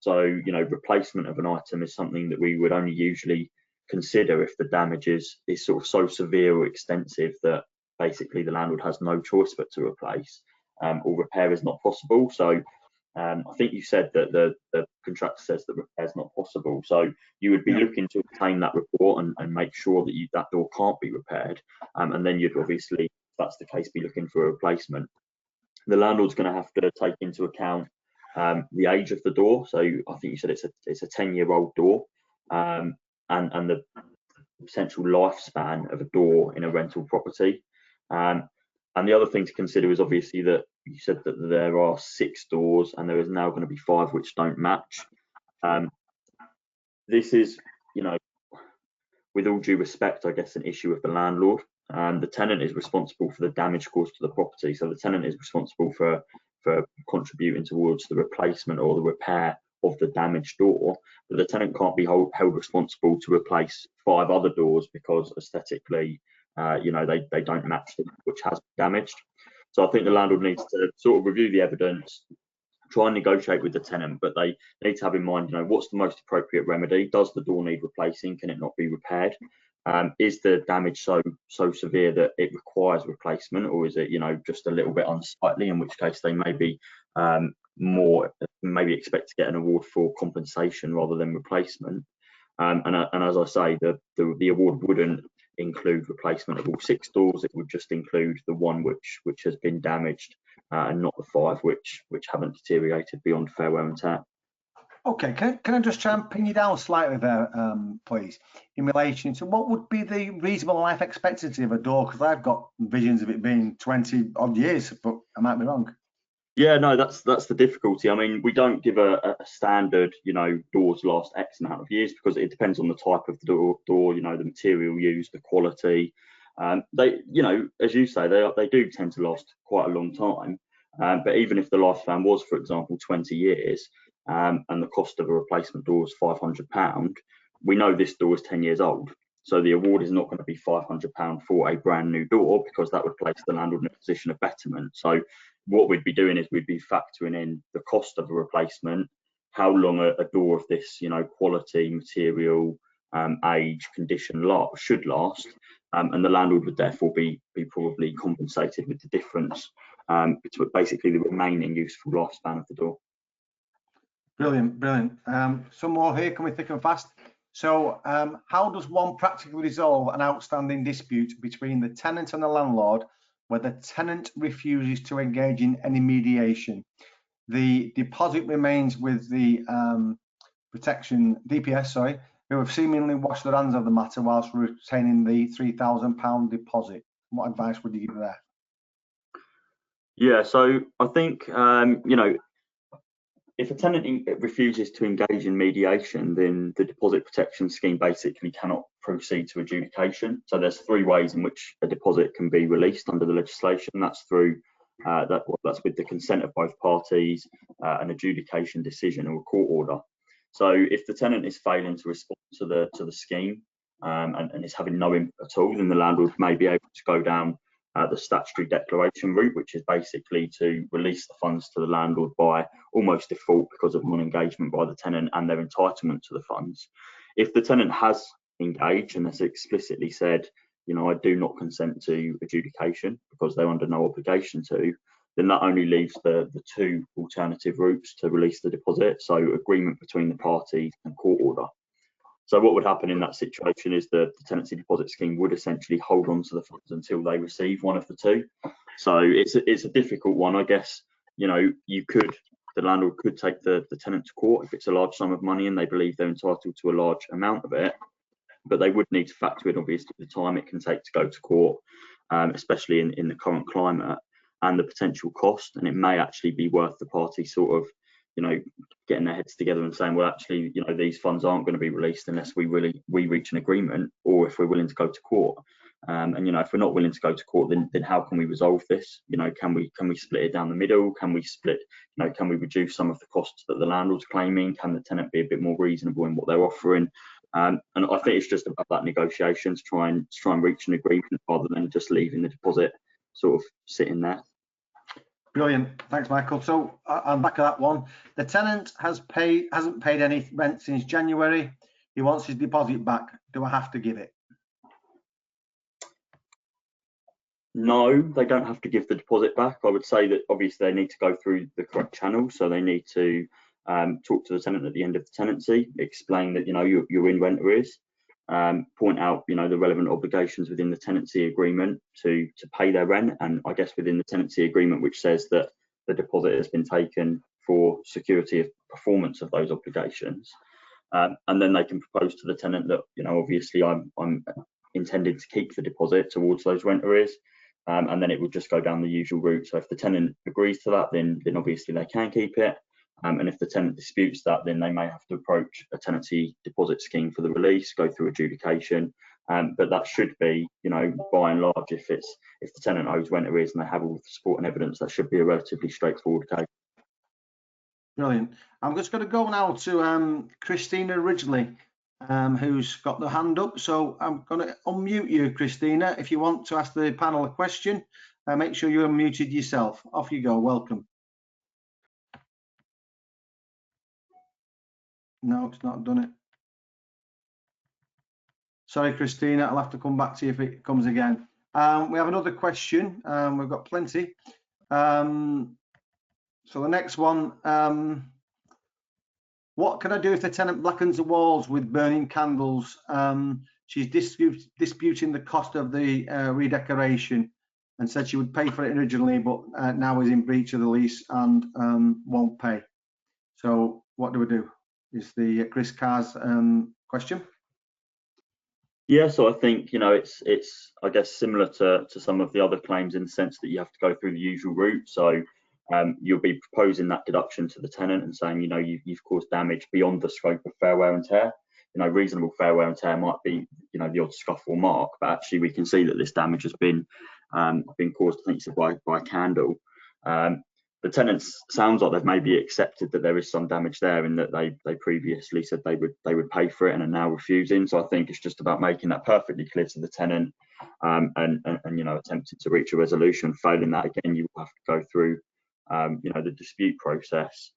[SPEAKER 3] So, you know, replacement of an item is something that we would only usually consider if the damage is sort of so severe or extensive that basically the landlord has no choice but to replace, or repair is not possible. So I think you said that the contractor says that repair is not possible. So you would be looking to obtain that report and make sure that that door can't be repaired. And then you'd obviously, if that's the case, be looking for a replacement. The landlord's going to have to take into account the age of the door. So I think you said it's a 10-year-old door, and the potential lifespan of a door in a rental property. And the other thing to consider is obviously that you said that there are 6 doors and there is now going to be 5 which don't match. This is, you know, with all due respect, I guess, an issue of the landlord. The tenant is responsible for the damage caused to the property. So the tenant is responsible for contributing towards the replacement or the repair of the damaged door, but the tenant can't be held responsible to replace 5 other doors because aesthetically, you know, they don't match them, which has been damaged. So I think the landlord needs to sort of review the evidence, try and negotiate with the tenant, but they need to have in mind, you know, what's the most appropriate remedy? Does the door need replacing? Can it not be repaired? Is the damage so severe that it requires replacement, or is it, you know, just a little bit unsightly, in which case they may be maybe expect to get an award for compensation rather than replacement. And as I say, the award wouldn't include replacement of all 6 doors. It would just include the one which has been damaged, and not the 5 which haven't deteriorated beyond fair wear and tear.
[SPEAKER 1] Okay, can I just try and pin you down slightly there, please, in relation to what would be the reasonable life expectancy of a door? Because I've got visions of it being 20 odd years, but I might be wrong. Yeah,
[SPEAKER 3] no, that's the difficulty. I mean, we don't give a standard, you know, doors last X amount of years, because it depends on the type of the door, you know, the material used, the quality. They, you know, as you say, they do tend to last quite a long time. But even if the lifespan was, for example, 20 years, and the cost of a replacement door is £500, we know this door is 10 years old. So the award is not going to be £500 for a brand new door, because that would place the landlord in a position of betterment. So what we'd be doing is we'd be factoring in the cost of a replacement, how long a door of this, you know, quality, material, age, condition should last, and the landlord would therefore be probably compensated with the difference between basically the remaining useful lifespan of the door.
[SPEAKER 1] Brilliant. Some more here, coming thick and fast. So how does one practically resolve an outstanding dispute between the tenant and the landlord where the tenant refuses to engage in any mediation? The deposit remains with the DPS, who have seemingly washed their hands of the matter whilst retaining the £3,000 deposit. What advice would you give there?
[SPEAKER 3] Yeah, so I think, you know, if a tenant refuses to engage in mediation, then the deposit protection scheme basically cannot proceed to adjudication. So there's 3 ways in which a deposit can be released under the legislation. That's through that's with the consent of both parties, an adjudication decision, or a court order. So if the tenant is failing to respond to the scheme, and is having no input at all, then the landlord may be able to go down the statutory declaration route, which is basically to release the funds to the landlord by almost default because of non-engagement by the tenant and their entitlement to the funds. If the tenant has engaged and has explicitly said, you know, I do not consent to adjudication because they're under no obligation to, then that only leaves the 2 alternative routes to release the deposit. So agreement between the parties and court order. So what would happen in that situation is the tenancy deposit scheme would essentially hold on to the funds until they receive one of the two. So it's a difficult one, I guess. You know, the landlord could take the tenant to court if it's a large sum of money and they believe they're entitled to a large amount of it, but they would need to factor in obviously the time it can take to go to court, especially in the current climate, and the potential cost. And it may actually be worth the party sort of, you know, getting their heads together and saying, well, actually, you know, these funds aren't going to be released unless we reach an agreement, or if we're willing to go to court. And you know, if we're not willing to go to court, then how can we resolve this? You know, can we split it down the middle? Can we split? You know, can we reduce some of the costs that the landlord's claiming? Can the tenant be a bit more reasonable in what they're offering? And I think it's just about that negotiation to try and reach an agreement rather than just leaving the deposit sort of sitting there.
[SPEAKER 1] Brilliant, thanks, Michael. So I'm back at that one. The tenant hasn't paid any rent since January. He wants his deposit back. Do I have to give it?
[SPEAKER 3] No, they don't have to give the deposit back. I would say that obviously they need to go through the correct channel. So they need to talk to the tenant at the end of the tenancy, explain that, you know, you're in rent arrears, point out, you know, the relevant obligations within the tenancy agreement to pay their rent, and I guess within the tenancy agreement, which says that the deposit has been taken for security of performance of those obligations. And then they can propose to the tenant that, you know, obviously I'm intended to keep the deposit towards those rent arrears. And then it would just go down the usual route. So if the tenant agrees to that, then obviously they can keep it. And if the tenant disputes that, then they may have to approach a tenancy deposit scheme for the release, go through adjudication. But that should be, you know, by and large, if the tenant owes rent arrears and they have all the support and evidence, that should be a relatively straightforward case.
[SPEAKER 1] Brilliant. I'm just going to go now to Christina Ridgely, who's got the hand up. So I'm going to unmute you, Christina, if you want to ask the panel a question. Make sure you're unmuted yourself. Off you go. Welcome. No, it's not done it. Sorry, Christina, I'll have to come back to you if it comes again. We have another question. We've got plenty. So the next one, what can I do if the tenant blackens the walls with burning candles? She's disputing the cost of the redecoration and said she would pay for it originally, but now is in breach of the lease and won't pay. So what do we do? Is the Chris Carr's question?
[SPEAKER 3] Yeah, so I think, you know, it's I guess similar to some of the other claims in the sense that you have to go through the usual route. So you'll be proposing that deduction to the tenant and saying, you know, you've caused damage beyond the scope of fair wear and tear. You know, reasonable fair wear and tear might be, you know, the odd scuff or mark, but actually we can see that this damage has been caused, I think, by a candle. The tenants sounds like they've maybe accepted that there is some damage there, and that they previously said they would pay for it and are now refusing. So I think it's just about making that perfectly clear to the tenant, and you know, attempting to reach a resolution. Failing that, again, you will have to go through you know, the dispute process,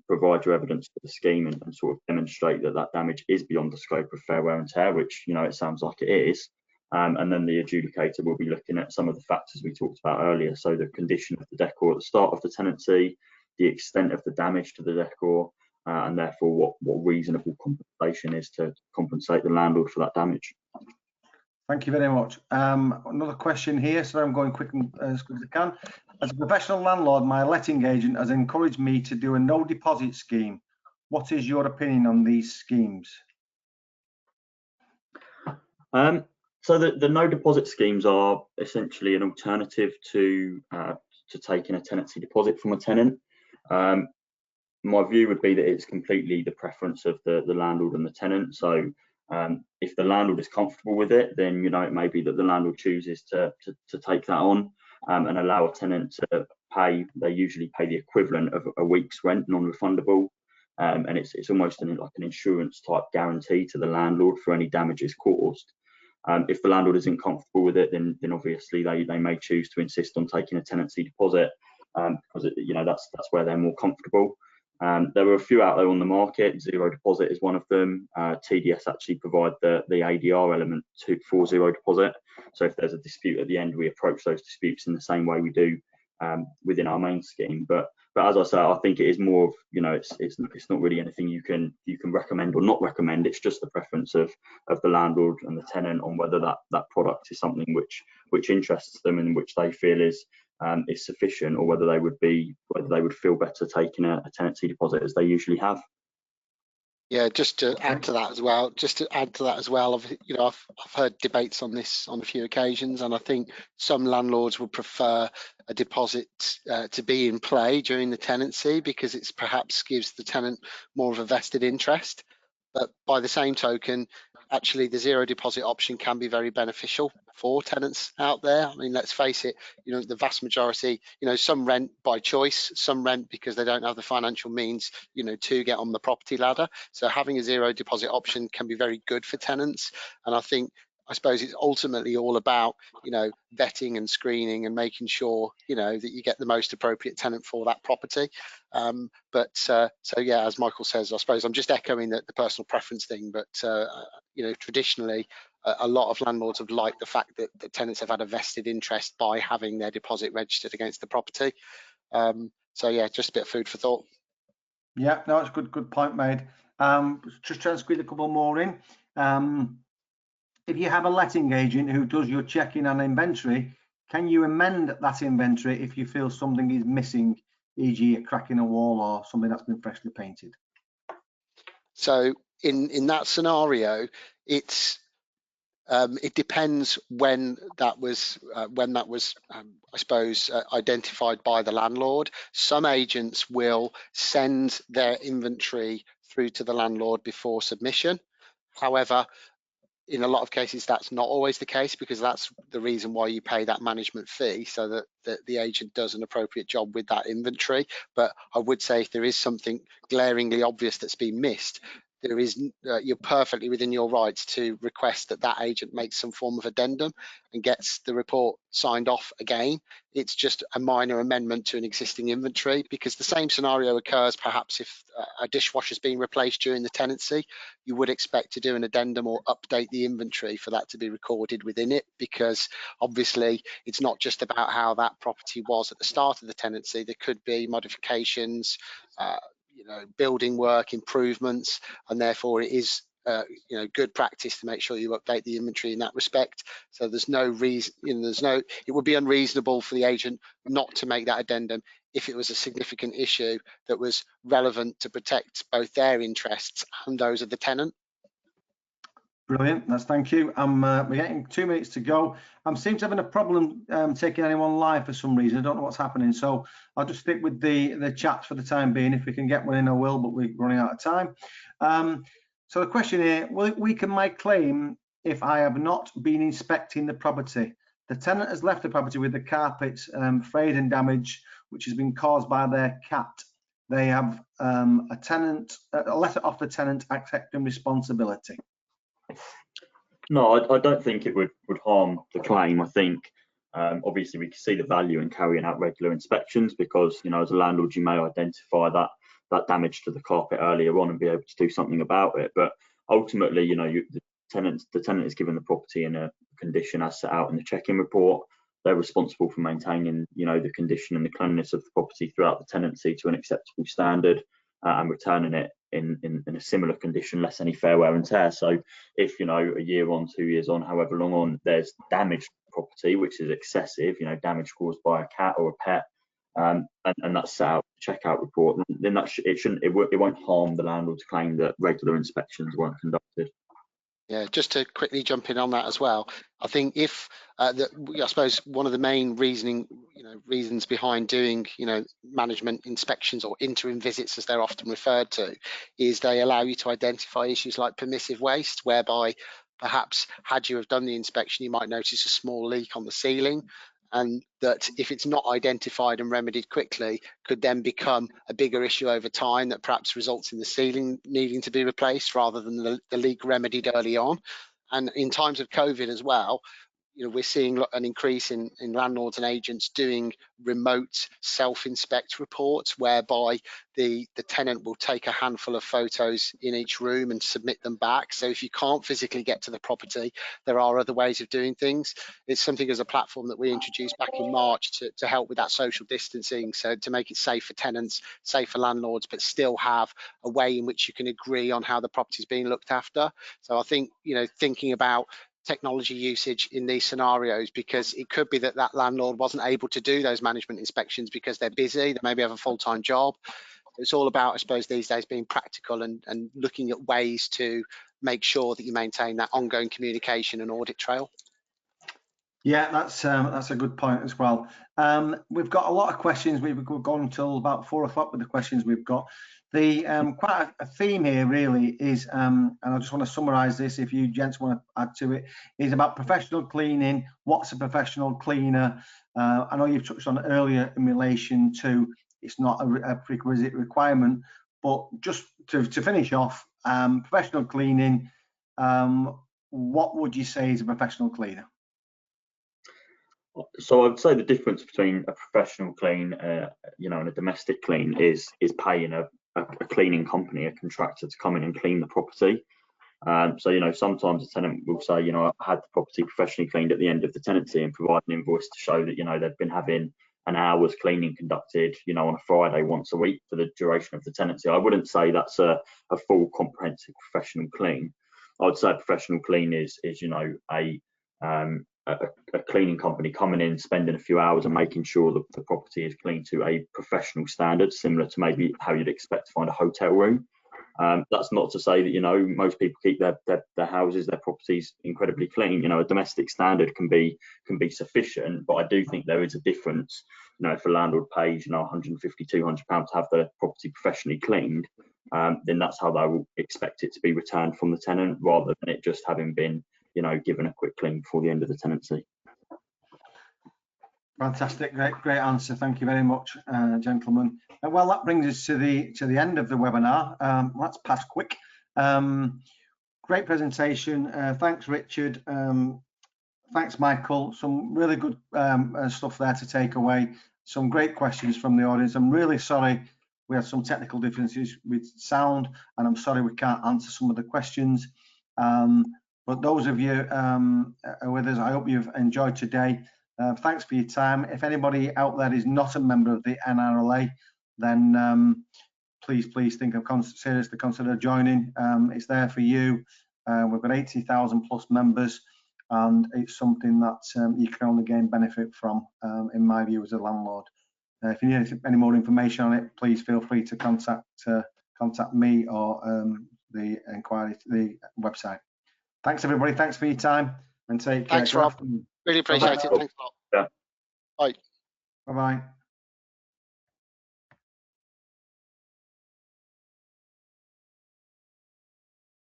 [SPEAKER 3] provide your evidence for the scheme, and sort of demonstrate that that damage is beyond the scope of fair wear and tear, which, you know, it sounds like it is. And then the adjudicator will be looking at some of the factors we talked about earlier. So the condition of the decor at the start of the tenancy, the extent of the damage to the decor, and therefore what reasonable compensation is to compensate the landlord for that damage.
[SPEAKER 1] Thank you very much. Another question here, so I'm going quick and as quick as I can. As a professional landlord, my letting agent has encouraged me to do a no deposit scheme. What is your opinion on these schemes?
[SPEAKER 3] So the no deposit schemes are essentially an alternative to taking a tenancy deposit from a tenant. My view would be that it's completely the preference of the landlord and the tenant. So if the landlord is comfortable with it, then, you know, it may be that the landlord chooses to take that on and allow a tenant to pay. They usually pay the equivalent of a week's rent, non-refundable, and it's almost like an insurance type guarantee to the landlord for any damages caused. If the landlord isn't comfortable with it, then obviously they may choose to insist on taking a tenancy deposit because you know, that's where they're more comfortable. There are a few out there on the market. Zero deposit is one of them. TDS actually provide the ADR element for zero deposit. So if there's a dispute at the end, we approach those disputes in the same way we do within our main scheme. But But as I say, I think it is more of, you know, it's not really anything you can recommend or not recommend. It's just the preference of the landlord and the tenant on whether that product is something which interests them and which they feel is sufficient, or whether they would feel better taking a tenancy deposit as they usually have.
[SPEAKER 2] Yeah, just to add to that as well, I've heard debates on this on a few occasions, and I think some landlords would prefer a deposit to be in play during the tenancy because it's perhaps gives the tenant more of a vested interest. But by the same token, actually the zero deposit option can be very beneficial for tenants out there. I mean, let's face it, you know, the vast majority, you know, some rent by choice, some rent because they don't have the financial means, you know, to get on the property ladder. So having a zero deposit option can be very good for tenants. And I suppose it's ultimately all about, you know, vetting and screening and making sure, you know, that you get the most appropriate tenant for that property. So yeah, as Michael says, I suppose I'm just echoing the personal preference thing, but you know, traditionally, a lot of landlords have liked the fact that the tenants have had a vested interest by having their deposit registered against the property. So yeah, just a bit of food for thought.
[SPEAKER 1] Yeah, no, it's good point made. Just trying to squeeze a couple more in. If you have a letting agent who does your check-in and inventory, can you amend that inventory if you feel something is missing, e.g. a crack in a wall or something that's been freshly painted?
[SPEAKER 2] So in that scenario, it depends when that was I suppose identified by the landlord. Some agents will send their inventory through to the landlord before submission. However, in a lot of cases, that's not always the case, because that's the reason why you pay that management fee, so that the agent does an appropriate job with that inventory. But I would say if there is something glaringly obvious that's been missed, there is you're perfectly within your rights to request that agent makes some form of addendum and gets the report signed off again. It's just a minor amendment to an existing inventory, because the same scenario occurs perhaps if a dishwasher's being replaced during the tenancy. You would expect to do an addendum or update the inventory for that to be recorded within it, because obviously it's not just about how that property was at the start of the tenancy. There could be modifications, you know, building work, improvements, and therefore it is you know, good practice to make sure you update the inventory in that respect. So there's no reason, you know, it would be unreasonable for the agent not to make that addendum if it was a significant issue that was relevant to protect both their interests and those of the tenant.
[SPEAKER 1] Brilliant, thank you. We're getting 2 minutes to go. Seems having a problem taking anyone live for some reason. I don't know what's happening, so I'll just stick with the chat for the time being. If we can get one in, I will, but we're running out of time. So the question here: will it weaken my claim if I have not been inspecting the property? The tenant has left the property with the carpets frayed and damaged, which has been caused by their cat. They have a letter off the tenant accepting responsibility.
[SPEAKER 3] No, I don't think it would harm the claim. I think obviously we can see the value in carrying out regular inspections, because, you know, as a landlord you may identify that damage to the carpet earlier on and be able to do something about it. But ultimately, you know, the tenant is given the property in a condition as set out in the check-in report. They're responsible for maintaining, you know, the condition and the cleanliness of the property throughout the tenancy to an acceptable standard, and returning it in a similar condition, less any fair wear and tear. So if, you know, a year on, 2 years on, however long on, there's damaged property which is excessive, you know, damage caused by a cat or a pet, and that's set out in the checkout report, then it won't harm the landlord's claim that regular inspections weren't conducted.
[SPEAKER 2] Yeah, just to quickly jump in on that as well. I think if I suppose one of the main reasons behind doing, you know, management inspections or interim visits, as they're often referred to, is they allow you to identify issues like permissive waste, whereby perhaps had you have done the inspection, you might notice a small leak on the ceiling, and that if it's not identified and remedied quickly, could then become a bigger issue over time that perhaps results in the ceiling needing to be replaced rather than the leak remedied early on. And in times of COVID as well, we're seeing an increase in landlords and agents doing remote self-inspect reports, whereby the tenant will take a handful of photos in each room and submit them back. So if you can't physically get to the property, there are other ways of doing things. It's something as a platform that we introduced back in March to help with that social distancing, so to make it safe for tenants, safe for landlords, but still have a way in which you can agree on how the property is being looked after. So I think, thinking about technology usage in these scenarios, because it could be that landlord wasn't able to do those management inspections because they're busy, they maybe have a full-time job. It's all about, I suppose, these days being practical and looking at ways to make sure that you maintain that ongoing communication and audit trail.
[SPEAKER 1] Yeah, that's a good point as well. We've got a lot of questions. We've gone until about 4 o'clock with the questions we've got. The quite a theme here really is, and I just want to summarise this, if you gents want to add to it, is about professional cleaning. What's a professional cleaner? I know you've touched on it earlier in relation to it's not a prerequisite requirement, but just to finish off, professional cleaning, what would you say is a professional cleaner?
[SPEAKER 3] So I'd say the difference between a professional clean, and a domestic clean is paying a cleaning company, a contractor, to come in and clean the property. So sometimes a tenant will say, I had the property professionally cleaned at the end of the tenancy, and provide an invoice to show that they've been having an hour's cleaning conducted, on a Friday once a week for the duration of the tenancy. I wouldn't say that's a full comprehensive professional clean. I would say a professional clean is a cleaning company coming in, spending a few hours and making sure that the property is clean to a professional standard, similar to maybe how you'd expect to find a hotel room. That's not to say that most people keep their houses, their properties incredibly clean. A domestic standard can be sufficient, but I do think there is a difference. If a landlord pays 150, 200 pounds to have their property professionally cleaned, then that's how they will expect it to be returned from the tenant, rather than it just having been given a quick clean before the end of the tenancy.
[SPEAKER 1] Fantastic, great answer. Thank you very much, gentlemen. Well, that brings us to the end of the webinar. That's passed quick. Great presentation. Thanks, Richard. Thanks, Michael. Some really good stuff there to take away. Some great questions from the audience. I'm really sorry we had some technical differences with sound, and I'm sorry we can't answer some of the questions. But those of you with us, I hope you've enjoyed today. Thanks for your time. If anybody out there is not a member of the NRLA, then please seriously consider joining. It's there for you. We've got 80,000 plus members, and it's something that you can only gain benefit from, in my view, as a landlord. If you need any more information on it, please feel free to contact me or the website. Thanks, everybody. Thanks for your time, and take care.
[SPEAKER 2] Thanks, Rob. Really appreciate it. Thanks a lot.
[SPEAKER 3] Yeah.
[SPEAKER 2] Bye.
[SPEAKER 1] Bye-bye.